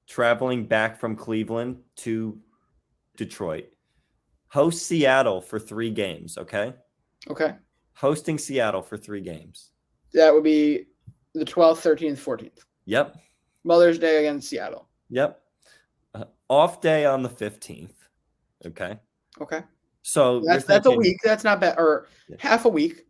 traveling back from Cleveland to Detroit. Host Seattle for 3 games. Okay. Okay. Hosting Seattle for 3 games. That would be the 12th, 13th, 14th. Yep. Mother's Day against Seattle. Yep. Off day on the 15th. Okay. Okay. So That's a week. That's not bad. Or half a week.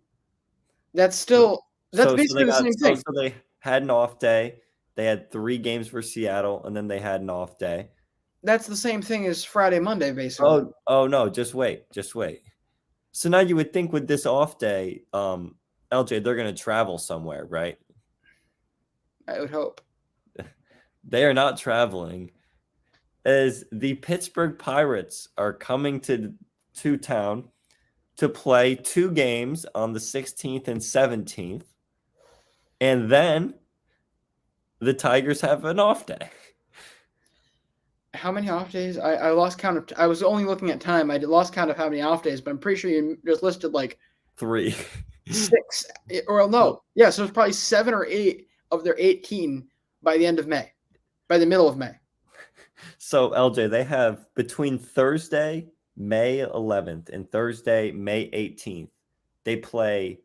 That's still basically the same thing. So they had an off day. They had 3 games for Seattle, and then they had an off day. That's the same thing as Friday, Monday, basically. Oh no, just wait. So now you would think with this off day, LJ, they're gonna travel somewhere, right? I would hope. They are not traveling, as the Pittsburgh Pirates are coming to town to play 2 games on the 16th and 17th. And then the Tigers have an off day. How many off days? I lost count of. I was only looking at time. I lost count of how many off days, but I'm pretty sure you just listed like 3. 6 or no. Yeah, so it's probably 7 or 8 of their 18 by the end of May, by the middle of May. So LJ, they have between Thursday, May 11th and Thursday, May 18th, they play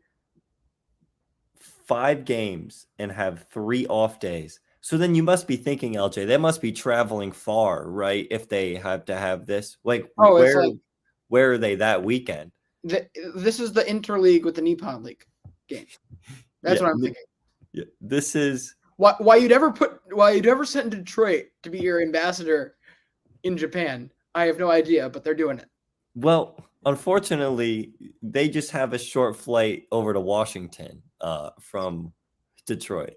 5 games and have 3 off days. So then you must be thinking, LJ, they must be traveling far, right? If they have to have this, like, where are they that weekend? This is the interleague with the Nippon League game. That's what I'm thinking. Yeah, this is why you'd ever send Detroit to be your ambassador in Japan. I have no idea, but they're doing it. Well, unfortunately, they just have a short flight over to Washington from Detroit.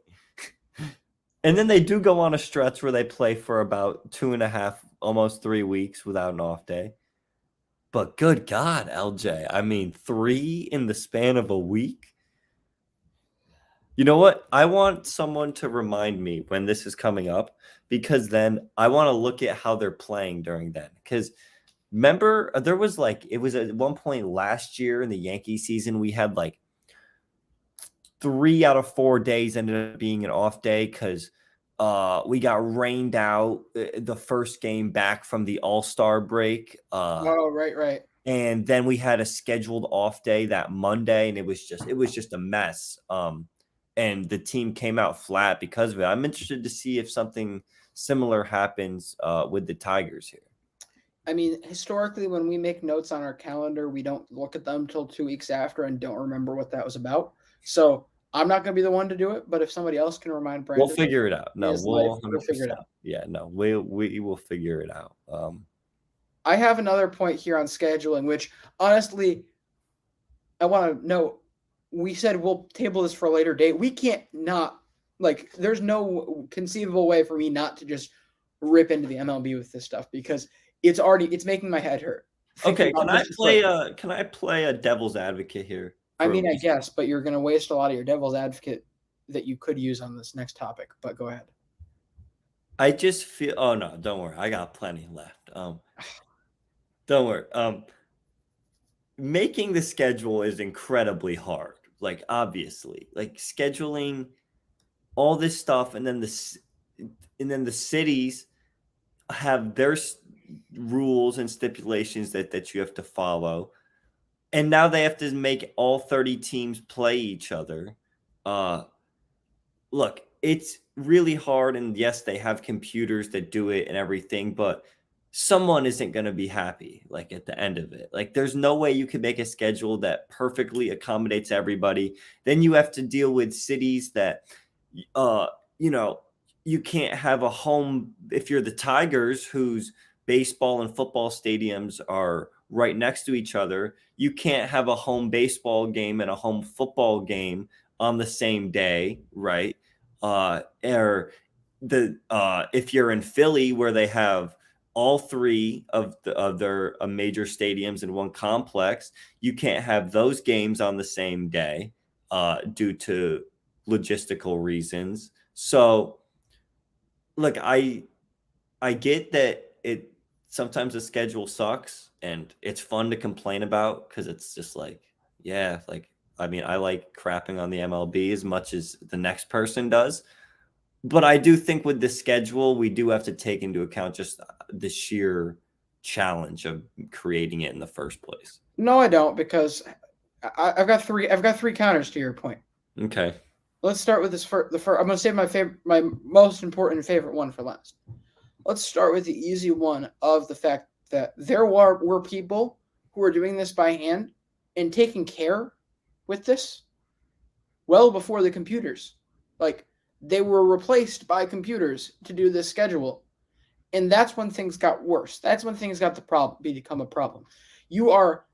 And then they do go on a stretch where they play for about 2.5, almost 3 weeks without an off day. But good God, LJ, I mean, 3 in the span of a week? You know what? I want someone to remind me when this is coming up, because then I want to look at how they're playing during then. Because remember, there was it was at one point last year in the Yankee season, we had 3 out of 4 days ended up being an off day because we got rained out the first game back from the All-Star break. Right. And then we had a scheduled off day that Monday, and it was just a mess. And the team came out flat because of it. I'm interested to see if something similar happens with the Tigers here. I mean, historically, when we make notes on our calendar, we don't look at them until 2 weeks after and don't remember what that was about. So I'm not going to be the one to do it, but if somebody else can remind Brandon, we'll figure it out. No, we'll figure it out. Yeah, no, we will figure it out. I have another point here on scheduling, which honestly, I want to note. We said we'll table this for a later date. We can't not there's no conceivable way for me not to just rip into the MLB with this stuff because it's making my head hurt. Okay, can I play a devil's advocate here? I mean, I guess, but you're going to waste a lot of your devil's advocate that you could use on this next topic, but go ahead. I just feel, oh no, don't worry. I got plenty left. Don't worry. Making the schedule is incredibly hard. Obviously, scheduling all this stuff, and then the cities have their rules and stipulations that you have to follow. And now they have to make all 30 teams play each other. Look, it's really hard. And yes, they have computers that do it and everything. But someone isn't going to be happy like at the end of it. Like there's no way you can make a schedule that perfectly accommodates everybody. Then you have to deal with cities that you know, you can't have a home if you're the Tigers whose baseball and football stadiums are right next to each other. You can't have a home baseball game and a home football game on the same day, right? Or if you're in Philly where they have all three of their major stadiums in one complex, you can't have those games on the same day due to logistical reasons. So, look, I get that it sometimes the schedule sucks and it's fun to complain about because it's just like, yeah, like I mean, I like crapping on the MLB as much as the next person does. But I do think with the schedule, we do have to take into account just the sheer challenge of creating it in the first place. No, I don't, because I've got three counters to your point. Okay. Let's start with this first. I'm going to save my most important favorite one for last. Let's start with the easy one of the fact that there were people who were doing this by hand and taking care with this well before the computers. Like, they were replaced by computers to do this schedule. And that's when things got worse. That's when things got become a problem. You are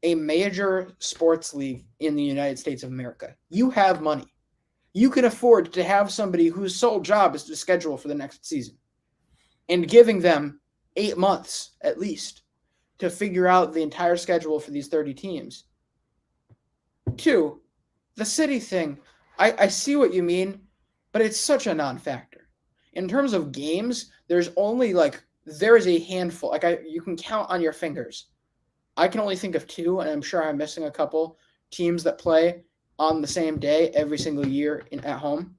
a major sports league in the United States of America. You have money. You can afford to have somebody whose sole job is to schedule for the next season and giving them 8 months at least to figure out the entire schedule for these 30 teams. 2, the city thing. I see what you mean, but it's such a non-factor. In terms of games, there is a handful. You can count on your fingers. I can only think of 2, and I'm sure I'm missing a couple teams that play on the same day every single year at home.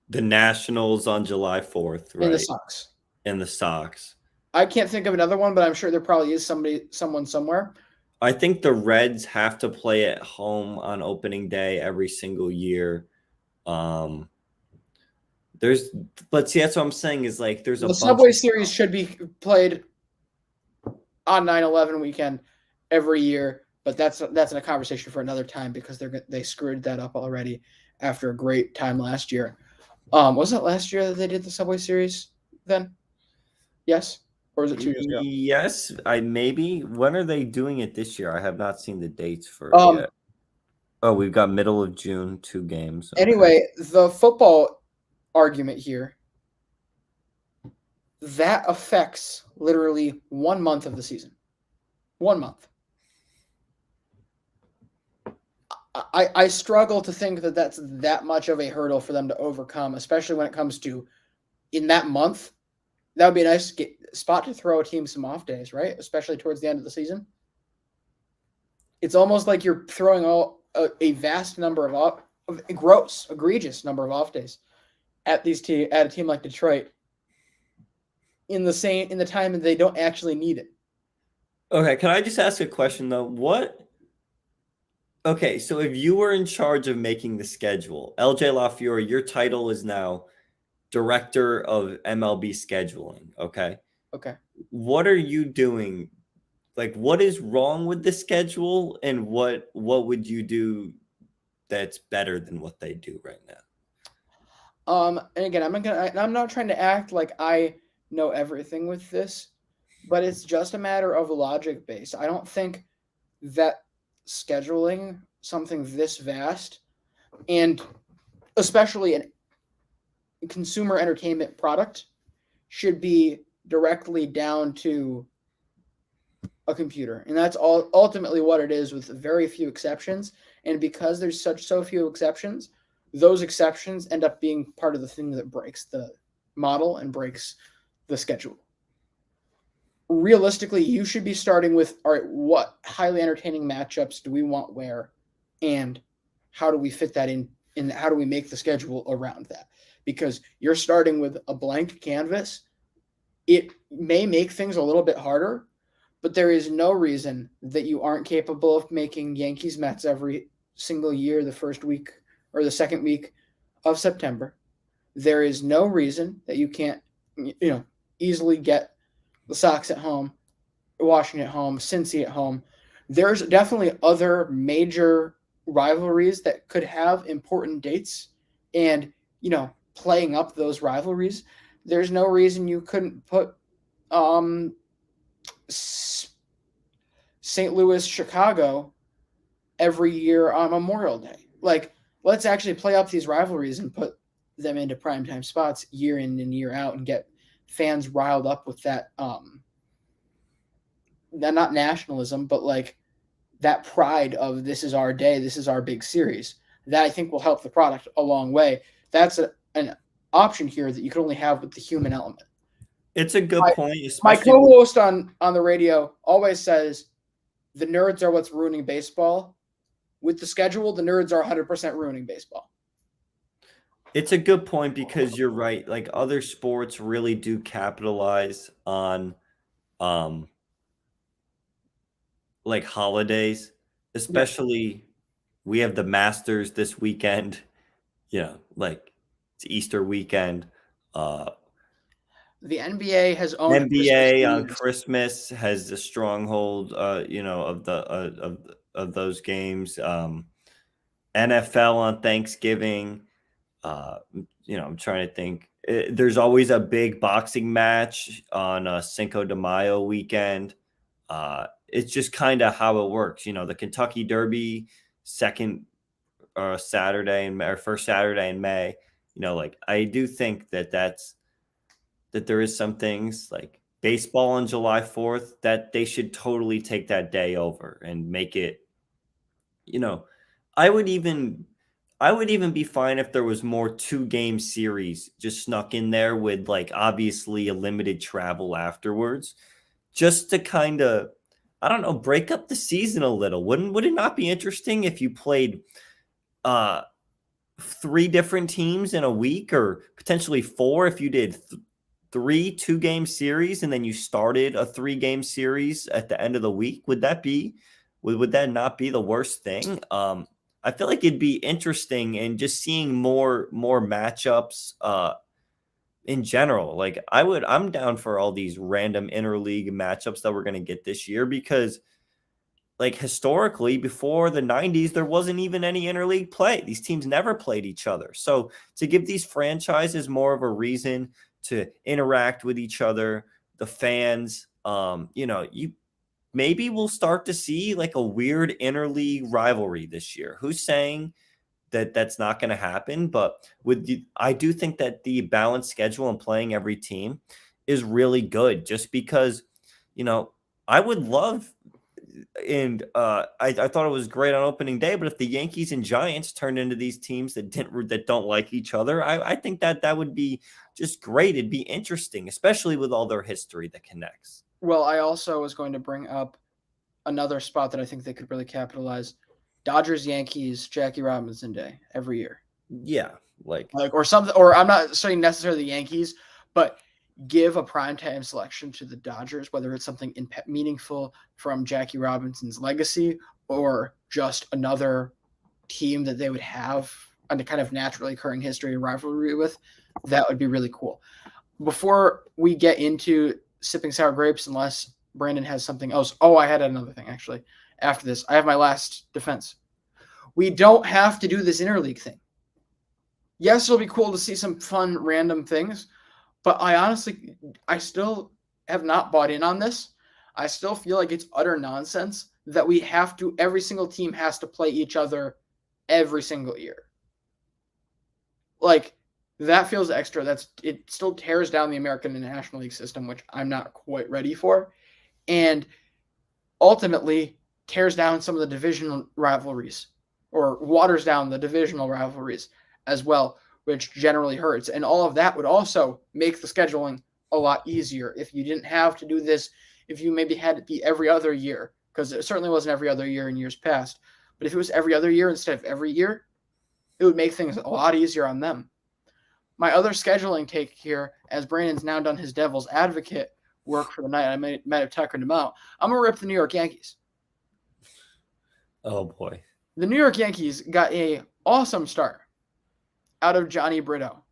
The Nationals on July 4th, right? And the Sox. And the Sox. I can't think of another one, but I'm sure there probably is someone somewhere. I think the Reds have to play at home on opening day every single year. But see, that's what I'm saying is like there's the Subway Series should be played on 9/11 weekend every year, but that's a conversation for another time because they screwed that up already after a great time last year. Was it last year that they did the Subway Series then? Yes? Or was it 2 years ago? Yes, maybe. When are they doing it this year? I have not seen the dates for it yet. Oh, we've got middle of June, 2 games. Okay. Anyway, the football argument here, that affects literally 1 month of the season. 1 month. I struggle to think that that's that much of a hurdle for them to overcome, especially when it comes to in that month. That would be a nice spot to throw a team some off days, right? Especially towards the end of the season. It's almost like you're throwing a vast number of egregious number of off days at a team like Detroit in the time that they don't actually need it. Okay, can I just ask a question though? Okay, so if you were in charge of making the schedule, LJ LaFiore, your title is now Director of MLB Scheduling, okay? Okay. What are you doing? Like, what is wrong with the schedule, and what would you do that's better than what they do right now? And again, I'm not trying to act like I know everything with this, but it's just a matter of logic based. I don't think that scheduling something this vast, and especially a consumer entertainment product, should be directly down to a computer. And that's ultimately what it is, with very few exceptions. And because there's so few exceptions, those exceptions end up being part of the thing that breaks the model and breaks the schedule. Realistically, you should be starting with, all right, what highly entertaining matchups do we want where, and how do we fit that in, and how do we make the schedule around that? Because you're starting with a blank canvas. It may make things a little bit harder, but there is no reason that you aren't capable of making Yankees-Mets every single year the first week or the second week of September. There is no reason that you can't, easily get the Sox at home, Washington at home, Cincy at home. There's definitely other major rivalries that could have important dates, and playing up those rivalries, there's no reason you couldn't put St. Louis, Chicago every year on Memorial Day. Like, let's actually play up these rivalries and put them into primetime spots year in and year out and get fans riled up with that not nationalism, but like that pride of this is our day, this is our big series. That I think will help the product a long way. That's an option here that you can only have with the human element. It's a good point. My co-host on the radio always says the nerds are what's ruining baseball. With the schedule, the nerds are 100% ruining baseball. It's a good point because you're right. Like other sports really do capitalize on like holidays, especially we have the Masters this weekend. Like it's Easter weekend. The NBA has owned NBA on Christmas has a stronghold, of those games. NFL on Thanksgiving. I'm trying to think. There's always a big boxing match on Cinco de Mayo weekend. It's just kind of how it works. The Kentucky Derby, second Saturday or first Saturday in May. I do think that there is some things like baseball on July 4th that they should totally take that day over and make it, I would even be fine if there was more 2-game series just snuck in there with like obviously a limited travel afterwards, just to kind of, I don't know, break up the season a little. Would it not be interesting if you played 3 different teams in a week, or potentially 4 if you did 3 2-game series and then you started a 3-game series at the end of the week? Would that not be the worst thing? I feel like it'd be interesting, and just seeing more matchups in general. Like I'm down for all these random interleague matchups that we're going to get this year, because like historically before the 90s, there wasn't even any interleague play. These teams never played each other. So to give these franchises more of a reason to interact with each other, the fans, you maybe we'll start to see like a weird interleague rivalry this year. Who's saying that that's not going to happen? But I do think that the balanced schedule and playing every team is really good, just because, I would love, and I thought it was great on opening day, but if the Yankees and Giants turned into these teams that don't like each other, I think that would be just great. It'd be interesting, especially with all their history that connects. Well, I also was going to bring up another spot that I think they could really capitalize. Dodgers, Yankees, Jackie Robinson Day every year. Yeah, like or something. Or I'm not saying necessarily the Yankees, but give a primetime selection to the Dodgers, whether it's something meaningful from Jackie Robinson's legacy or just another team that they would have a kind of naturally occurring history and rivalry with. That would be really cool. Before we get into sipping sour grapes, unless Brandon has something else. Oh, I had another thing actually. After this, I have my last defense. We don't have to do this interleague thing. Yes, it'll be cool to see some fun random things, but I still have not bought in on this. I still feel like it's utter nonsense that every single team has to play each other every single year. Like, that feels extra. It still tears down the American and National League system, which I'm not quite ready for, and ultimately tears down some of the divisional rivalries, or waters down the divisional rivalries as well, which generally hurts. And all of that would also make the scheduling a lot easier if you didn't have to do this, if you maybe had it be every other year, because it certainly wasn't every other year in years past. But if it was every other year instead of every year, it would make things a lot easier on them. My other scheduling take here, as Brandon's now done his devil's advocate work for the night, I might have tuckered him out. I'm going to rip the New York Yankees. Oh, boy. The New York Yankees got an awesome start out of Johnny Brito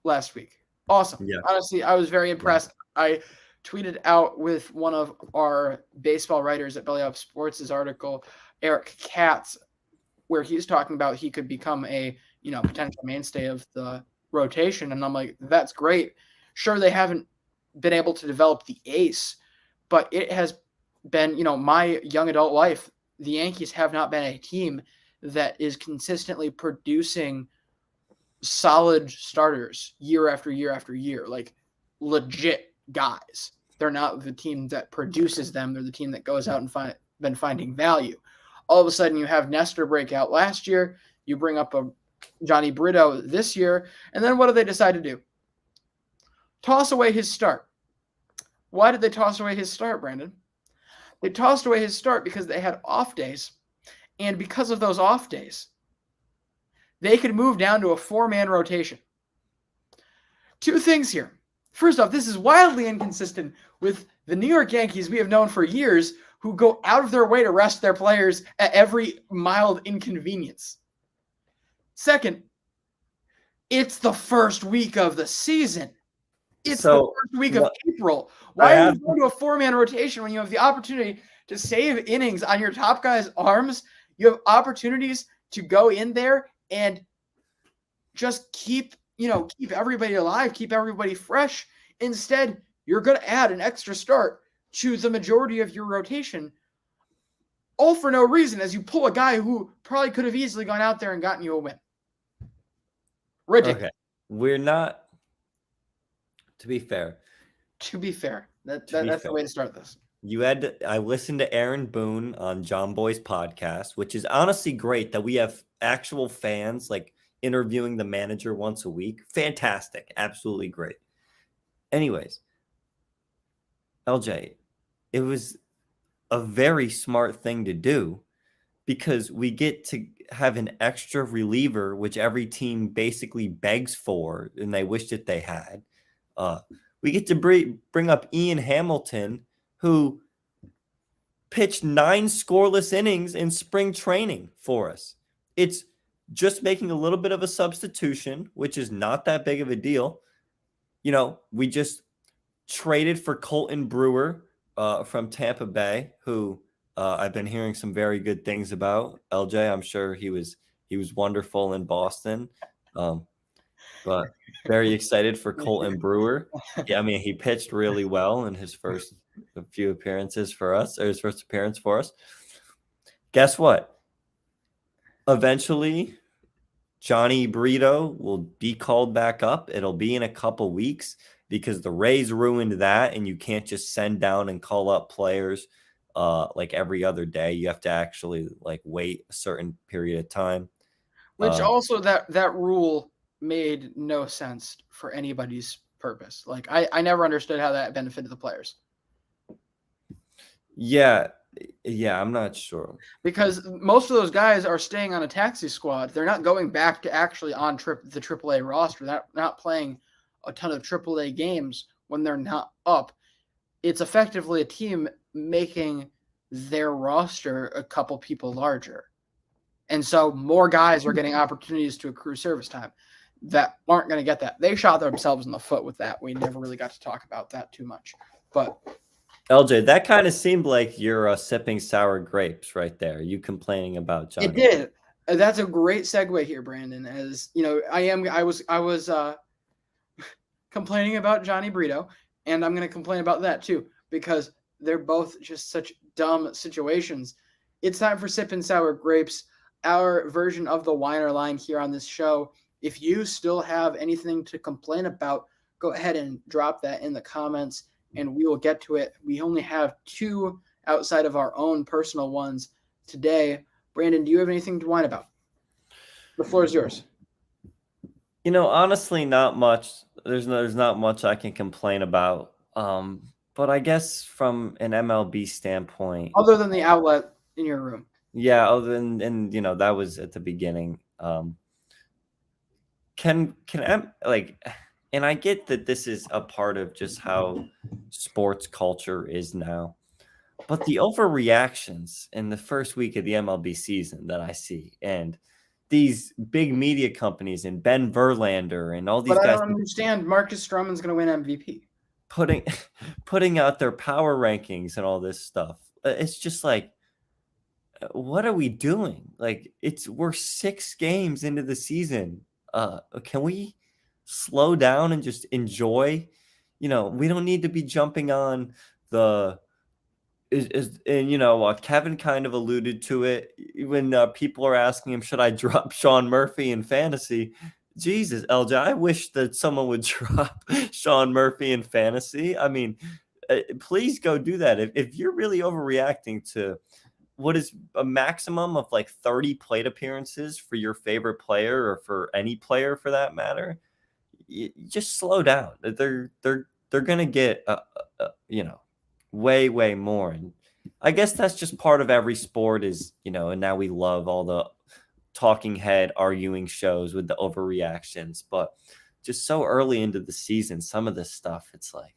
last week. Awesome. Yeah. Honestly, I was very impressed. I tweeted out with one of our baseball writers at Belly Up Sports' article, Eric Katz, where he's talking about he could become a potential mainstay of the rotation. And I'm like, that's great. Sure, they haven't been able to develop the ace, but it has been, my young adult life, the Yankees have not been a team that is consistently producing solid starters year after year after year, like legit guys. They're not the team that produces them. They're the team that goes out and been finding value. All of a sudden, you have Nestor break out last year. You bring up a Johnny Brito this year. And then what do they decide to do? Toss away his start. Why did they toss away his start, Brandon? They tossed away his start because they had off days. And because of those off days, they could move down to a 4-man rotation. Two things here. First off, this is wildly inconsistent with the New York Yankees we have known for years, who go out of their way to rest their players at every mild inconvenience. Second, it's the first week of the season. It's the first week of April. Why are you going to a 4-man rotation when you have the opportunity to save innings on your top guys' arms? You have opportunities to go in there and just keep everybody alive, keep everybody fresh. Instead, you're going to add an extra start to the majority of your rotation, all for no reason, as you pull a guy who probably could have easily gone out there and gotten you a win. Ridiculous. Okay. We're not, to be fair, that's the way to start this. I listened to Aaron Boone on John Boy's podcast, which is honestly great that we have actual fans like interviewing the manager once a week. Fantastic. Absolutely great. Anyways, LJ, it was a very smart thing to do because we get to have an extra reliever, which every team basically begs for and they wish that they had. We get to bring up Ian Hamilton, who pitched 9 scoreless innings in spring training for us. It's just making a little bit of a substitution, which is not that big of a deal. We just traded for Colton Brewer from Tampa Bay, who I've been hearing some very good things about. LJ, I'm sure he was wonderful in Boston. But very excited for Colton Brewer. Yeah, I mean, he pitched really well in his first few appearances for us, or his first appearance for us. Guess what? Eventually, Johnny Brito will be called back up. It'll be in a couple weeks because the Rays ruined that, and you can't just send down and call up players like every other day. You have to actually wait a certain period of time. Which also that rule made no sense for anybody's purpose. I never understood how that benefited the players. Yeah, I'm not sure. Because most of those guys are staying on a taxi squad. They're not going back to actually on the AAA roster. They're not playing a ton of AAA games when they're not up. It's effectively a team making their roster a couple people larger. And so more guys are getting opportunities to accrue service time that aren't going to get that. They shot themselves in the foot with that. We never really got to talk about that too much. But LJ, that kind of seemed like you're sipping sour grapes right there. You complaining about Johnny? It did. That's a great segue here, Brandon. As I was complaining about Johnny Brito, and I'm going to complain about that too because they're both just such dumb situations. It's time for sipping sour grapes, our version of the whiner line here on this show. If you still have anything to complain about, go ahead and drop that in the comments, and we will get to it. We only have 2 outside of our own personal ones today. Brandon, do you have anything to whine about? The floor is yours. Honestly, not much. There's not much I can complain about. But I guess from an MLB standpoint, other than the outlet in your room. Yeah, other than that was at the beginning. And I get that this is a part of just how sports culture is now. But the overreactions in the first week of the MLB season that I see, and these big media companies and Ben Verlander and all these guys. I don't understand. Marcus Stroman's going to win MVP. putting putting out their power rankings and all this stuff. It's just like, what are we doing? Like, we're 6 games into the season. Can we slow down and just enjoy? We don't need to be jumping on the Kevin kind of alluded to it when people are asking him, should I drop Sean Murphy in fantasy? Jesus, LJ, I wish that someone would drop Sean Murphy in fantasy. I mean, please go do that. If you're really overreacting to what is a maximum of like 30 plate appearances for your favorite player or for any player for that matter, you just slow down. They're going to get, way more. And I guess that's just part of every sport is, and now we love all the talking head arguing shows with the overreactions, but just so early into the season, some of this stuff, it's like,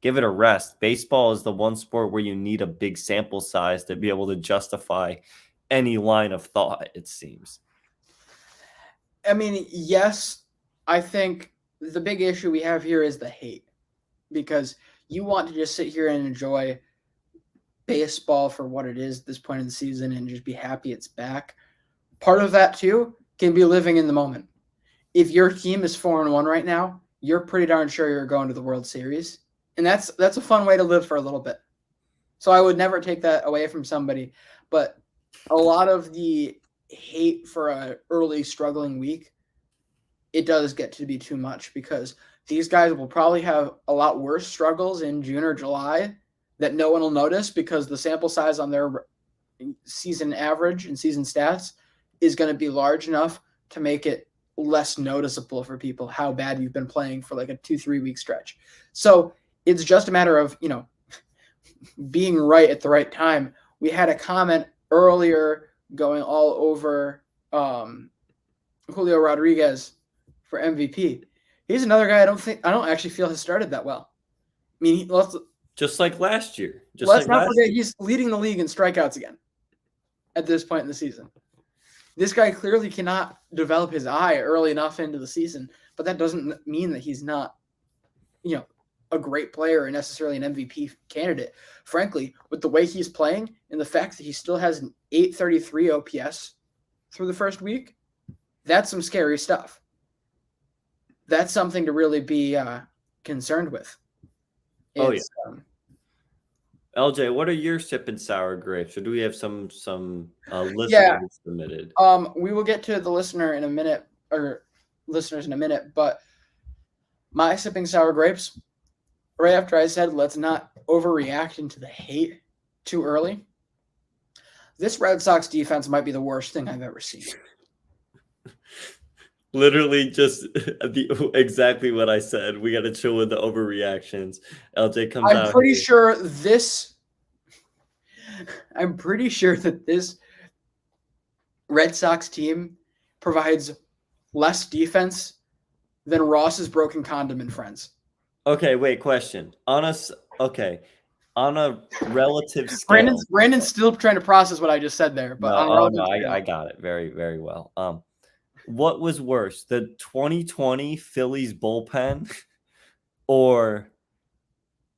give it a rest. Baseball is the one sport where you need a big sample size to be able to justify any line of thought, it seems. I mean, yes, I think the big issue we have here is the hate, because you want to just sit here and enjoy baseball for what it is at this point in the season and just be happy it's back. Part of that, too, can be living in the moment. If your team is 4-1 right now, you're pretty darn sure you're going to the World Series. And that's a fun way to live for a little bit. So I would never take that away from somebody. But a lot of the hate for an early struggling week, it does get to be too much, because these guys will probably have a lot worse struggles in June or July that no one will notice, because the sample size on their season average and season stats is going to be large enough to make it less noticeable for people how bad you've been playing for like a 2-3 week stretch. So it's just a matter of, being right at the right time. We had a comment earlier going all over Julio Rodriguez for MVP. He's another guy I don't actually feel has started that well. I mean, just like last year. Let's not forget he's leading the league in strikeouts again at this point in the season. This guy clearly cannot develop his eye early enough into the season, but that doesn't mean that he's not, a great player or necessarily an MVP candidate. Frankly, with the way he's playing and the fact that he still has an 833 OPS through the first week, that's some scary stuff. That's something to really be concerned with. LJ, what are your sipping sour grapes? Or do we have some listeners submitted? We will get to the listeners in a minute, but my sipping sour grapes, right after I said let's not overreact into the hate too early, this Red Sox defense might be the worst thing I've ever seen. Literally just exactly what I said. We got to chill with the overreactions. LJ comes out. I'm pretty sure that this Red Sox team provides less defense than Ross's broken condom and Friends. Okay, wait, question. On a relative scale. Brandon's still trying to process what I just said there, but I got it very, very well. What was worse, the 2020 Phillies bullpen or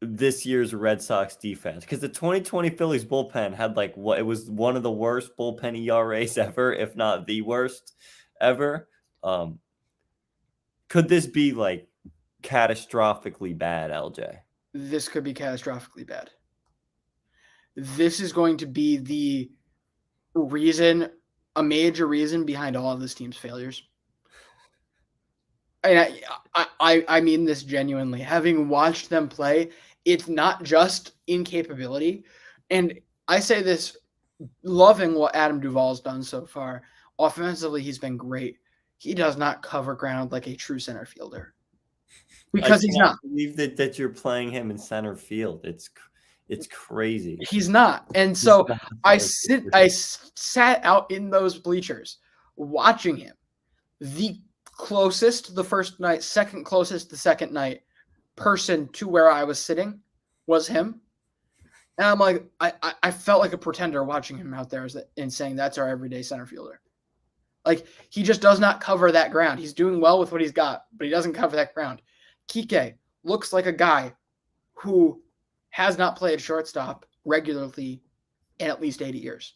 this year's Red Sox defense? Because the 2020 Phillies bullpen had it was one of the worst bullpen ERAs ever, if not the worst ever. Could this be catastrophically bad, LJ? This could be catastrophically bad. This is going to be the a major reason behind all of this team's failures. And I mean this genuinely. Having watched them play, it's not just incapability. And I say this loving what Adam Duvall's done so far. Offensively, he's been great. He does not cover ground like a true center fielder. Because he's not. I believe that you're playing him in center field. It's crazy. He's not. And so I sat out in those bleachers watching him. The closest the first night, second closest the second night person to where I was sitting was him. And I'm like, I felt like a pretender watching him out there and saying that's our everyday center fielder. He just does not cover that ground. He's doing well with what he's got, but he doesn't cover that ground. Kike, looks like a guy who has not played shortstop regularly in at least 80 years.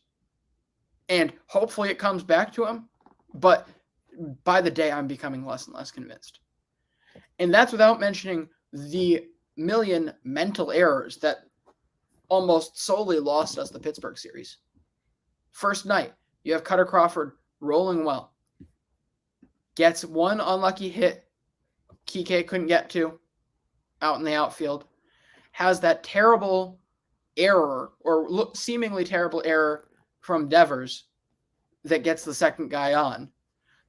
And hopefully it comes back to him, but by the day, I'm becoming less and less convinced. And that's without mentioning the million mental errors that almost solely lost us the Pittsburgh series. First night, you have Cutter Crawford rolling well. Gets one unlucky hit Kike couldn't get to out in the outfield. Has that terrible error, or seemingly terrible error from Devers that gets the second guy on.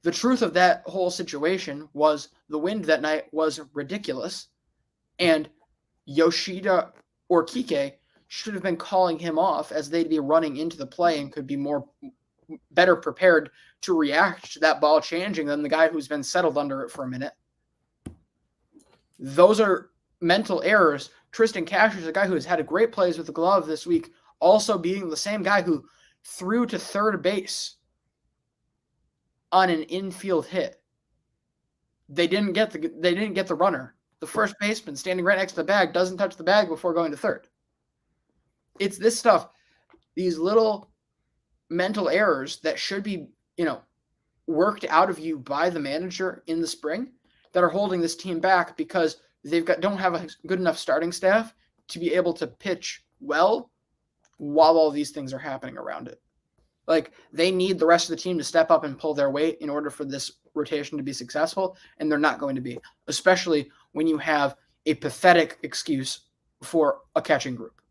The truth of that whole situation was the wind that night was ridiculous, and Yoshida or Kike should have been calling him off, as they'd be running into the play and could be better prepared to react to that ball changing than the guy who's been settled under it for a minute. Those are mental errors. Tristan Casher is a guy who has had a great plays with the glove this week, also being the same guy who threw to third base on an infield hit. They didn't get the runner. The first baseman standing right next to the bag doesn't touch the bag before going to third. It's this stuff, these little mental errors that should be, worked out of you by the manager in the spring, that are holding this team back because don't have a good enough starting staff to be able to pitch well while all these things are happening around it. Like, they need the rest of the team to step up and pull their weight in order for this rotation to be successful, and they're not going to be, especially when you have a pathetic excuse for a catching group.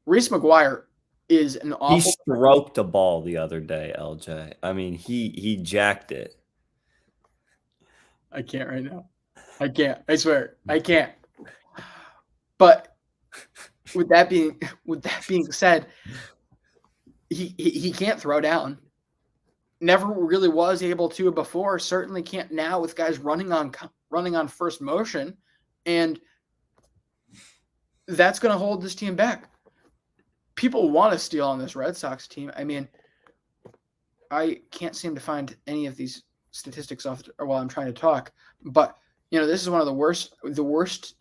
Reese McGuire is an awful. He stroked a ball the other day, LJ. I mean, he jacked it. I can't right now. I can't. I swear, I can't. But with that being said, he can't throw down. Never really was able to before. Certainly can't now with guys running on first motion, and that's going to hold this team back. People want to steal on this Red Sox team. I mean, I can't seem to find any of these statistics while I'm trying to talk, but this is one of the worst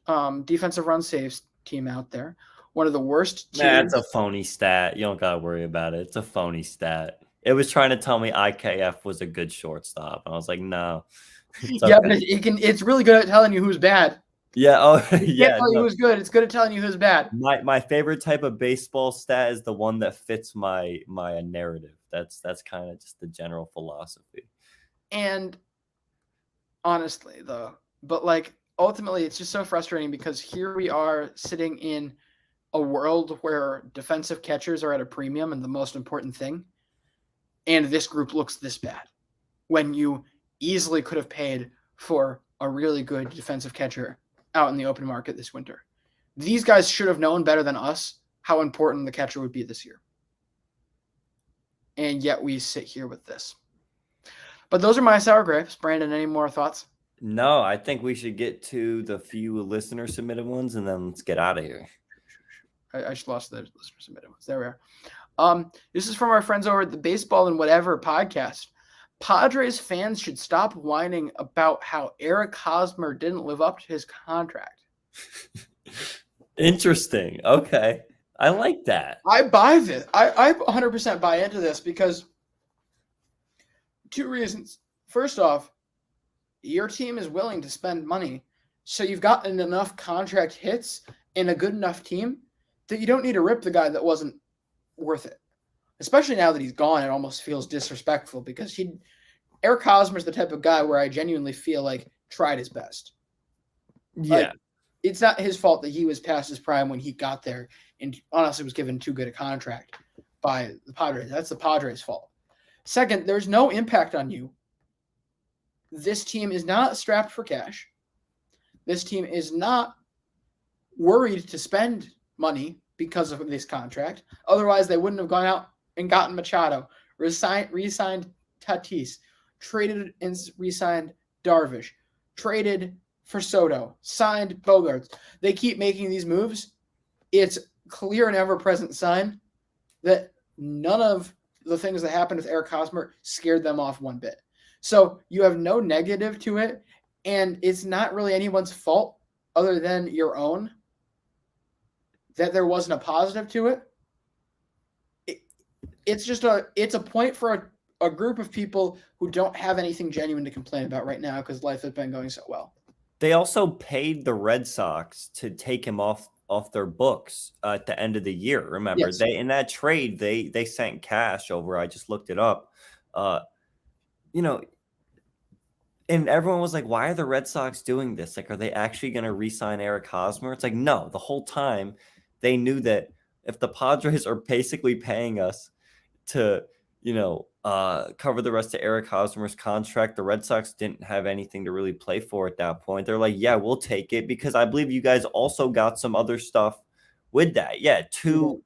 defensive run saves team out there. One of the worst teams. That's a phony stat. You don't gotta worry about it. It's a phony stat. It was trying to tell me IKF was a good shortstop, and I was like, no. Yeah, but it's really good at telling you who's bad. Yeah. Oh, yeah. Can't tell you who's good. It's good at telling you who's bad. My favorite type of baseball stat is the one that fits my narrative. That's kind of just the general philosophy. And honestly, though, but ultimately, it's just so frustrating because here we are sitting in a world where defensive catchers are at a premium and the most important thing, and this group looks this bad when you easily could have paid for a really good defensive catcher out in the open market this winter. These guys should have known better than us how important the catcher would be this year. And yet we sit here with this. But those are my sour grapes. Brandon, any more thoughts? No, I think we should get to the few listener submitted ones and then let's get out of here. I just lost the listener submitted ones. There we are. This is from our friends over at the Baseball and Whatever podcast. Padres fans should stop whining about how Eric Hosmer didn't live up to his contract. Interesting. Okay. I like that. I buy this. I 100% buy into this because two reasons. First off, your team is willing to spend money, so you've gotten enough contract hits and a good enough team that you don't need to rip the guy that wasn't worth it. Especially now that he's gone, it almost feels disrespectful because Eric Hosmer's the type of guy where I genuinely feel like tried his best. Yeah. It's not his fault that he was past his prime when he got there and honestly was given too good a contract by the Padres. That's the Padres' fault. Second, there's no impact on you. This team is not strapped for cash. This team is not worried to spend money because of this contract. Otherwise, they wouldn't have gone out and gotten Machado, re-signed Tatis, traded and re-signed Darvish, traded for Soto, signed Bogarts. They keep making these moves. It's clear and ever-present sign that none of the things that happened with Eric Hosmer scared them off one bit. So you have no negative to it, and it's not really anyone's fault other than your own, that there wasn't a positive to it, it's a point for a group of people who don't have anything genuine to complain about right now because life has been going so well. They also paid the Red Sox to take him off their books at the end of the year. Remember, Yes. they in that trade they sent cash over. I just looked it up. You know, and everyone was like, "Why are the Red Sox doing this? Like, are they actually going to re-sign Eric Hosmer?" It's like, no. The whole time, they knew that if the Padres are basically paying us to, cover the rest of Eric Hosmer's contract, the Red Sox didn't have anything to really play for at that point. They're like, yeah, we'll take it because I believe you guys also got some other stuff with that. Yeah, two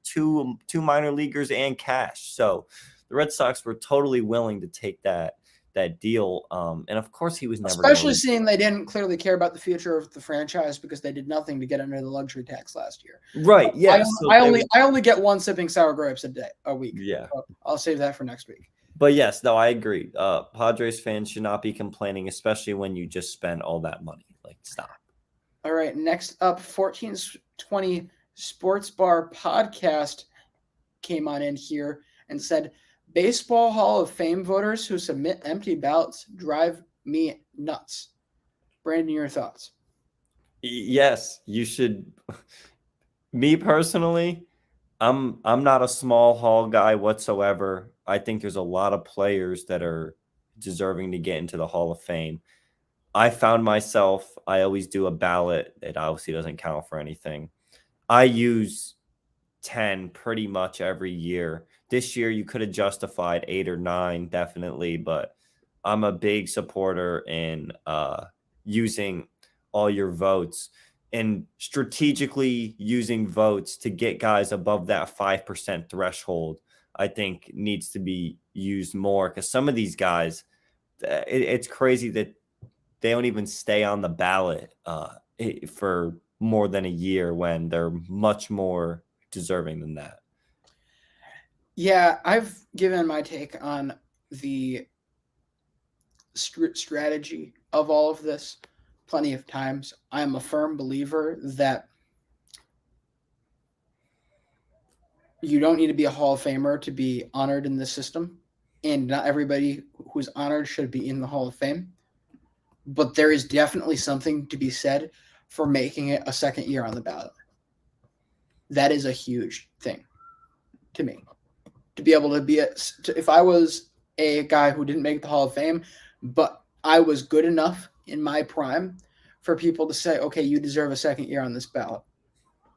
minor leaguers and cash. So the Red Sox were totally willing to take that deal. And of course, he was never especially seeing they didn't clearly care about the future of the franchise because they did nothing to get under the luxury tax last year. Right. Yeah. I only get one sipping sour grapes a week. Yeah. So I'll save that for next week. But yes, no, I agree. Padres fans should not be complaining, especially when you just spend all that money. Like, stop. All right. Next up, 1420 Sports Bar Podcast came on in here and said, Baseball Hall of Fame voters who submit empty ballots drive me nuts. Brandon, your thoughts? Yes, you should. Me personally, I'm not a small hall guy whatsoever. I think there's a lot of players that are deserving to get into the Hall of Fame. I found myself, I always do a ballot. It obviously doesn't count for anything. I use 10 pretty much every year. This year, you could have justified 8 or 9, definitely, but I'm a big supporter in using all your votes and strategically using votes to get guys above that 5% threshold. I think needs to be used more because some of these guys, it's crazy that they don't even stay on the ballot for more than a year when they're much more deserving than that. Yeah, I've given my take on the strategy of all of this plenty of times. I'm a firm believer that you don't need to be a Hall of Famer to be honored in this system, and not everybody who's honored should be in the Hall of Fame. But there is definitely something to be said for making it a second year on the ballot. That is a huge thing to me. To be able to be if I was a guy who didn't make the Hall of Fame, but I was good enough in my prime for people to say, okay, you deserve a second year on this ballot.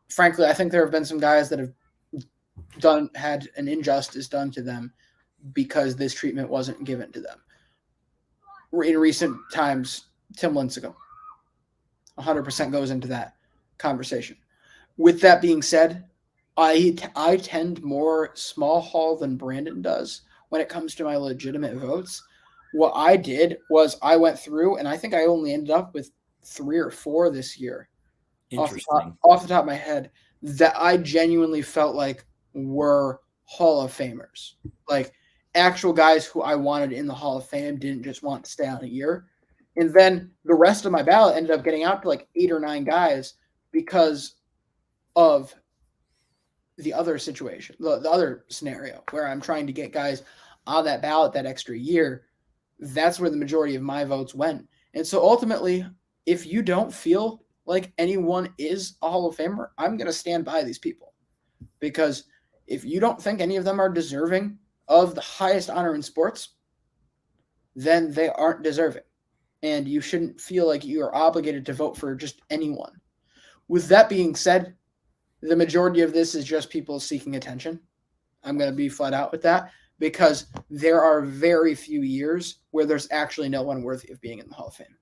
Frankly, I think there have been some guys that have had an injustice done to them because this treatment wasn't given to them. In recent times, Tim Lincecum 100% goes into that conversation. With that being said, I tend more small hall than Brandon does when it comes to my legitimate votes. What I did was I went through, and I think I only ended up with 3 or 4 this year. Interesting. Off the top of my head, that I genuinely felt like were Hall of Famers. Like actual guys who I wanted in the Hall of Fame, didn't just want to stay on a year. And then the rest of my ballot ended up getting out to like 8 or 9 guys because of the other situation, the other scenario where I'm trying to get guys on that ballot that extra year. That's where the majority of my votes went. And so ultimately, if you don't feel like anyone is a Hall of Famer, I'm going to stand by these people. Because if you don't think any of them are deserving of the highest honor in sports, then they aren't deserving. And you shouldn't feel like you are obligated to vote for just anyone. With that being said, the majority of this is just people seeking attention. I'm going to be flat out with that because there are very few years where there's actually no one worthy of being in the Hall of Fame.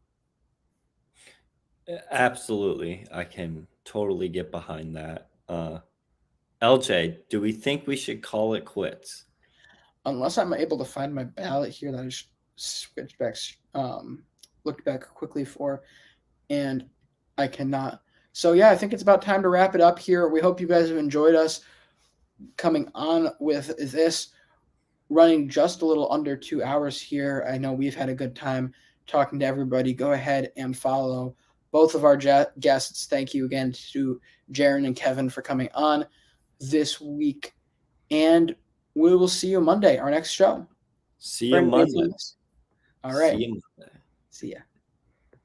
Absolutely. I can totally get behind that. LJ, do we think we should call it quits? Unless I'm able to find my ballot here that I just switched back, looked back quickly for, and I cannot. So yeah, I think it's about time to wrap it up here. We hope you guys have enjoyed us coming on with this, running just a little under 2 hours here. I know we've had a good time talking to everybody. Go ahead and follow both of our guests. Thank you again to Jaron and Kevin for coming on this week. And we will see you Monday, our next show. See you Monday. All right. See you Monday. See ya.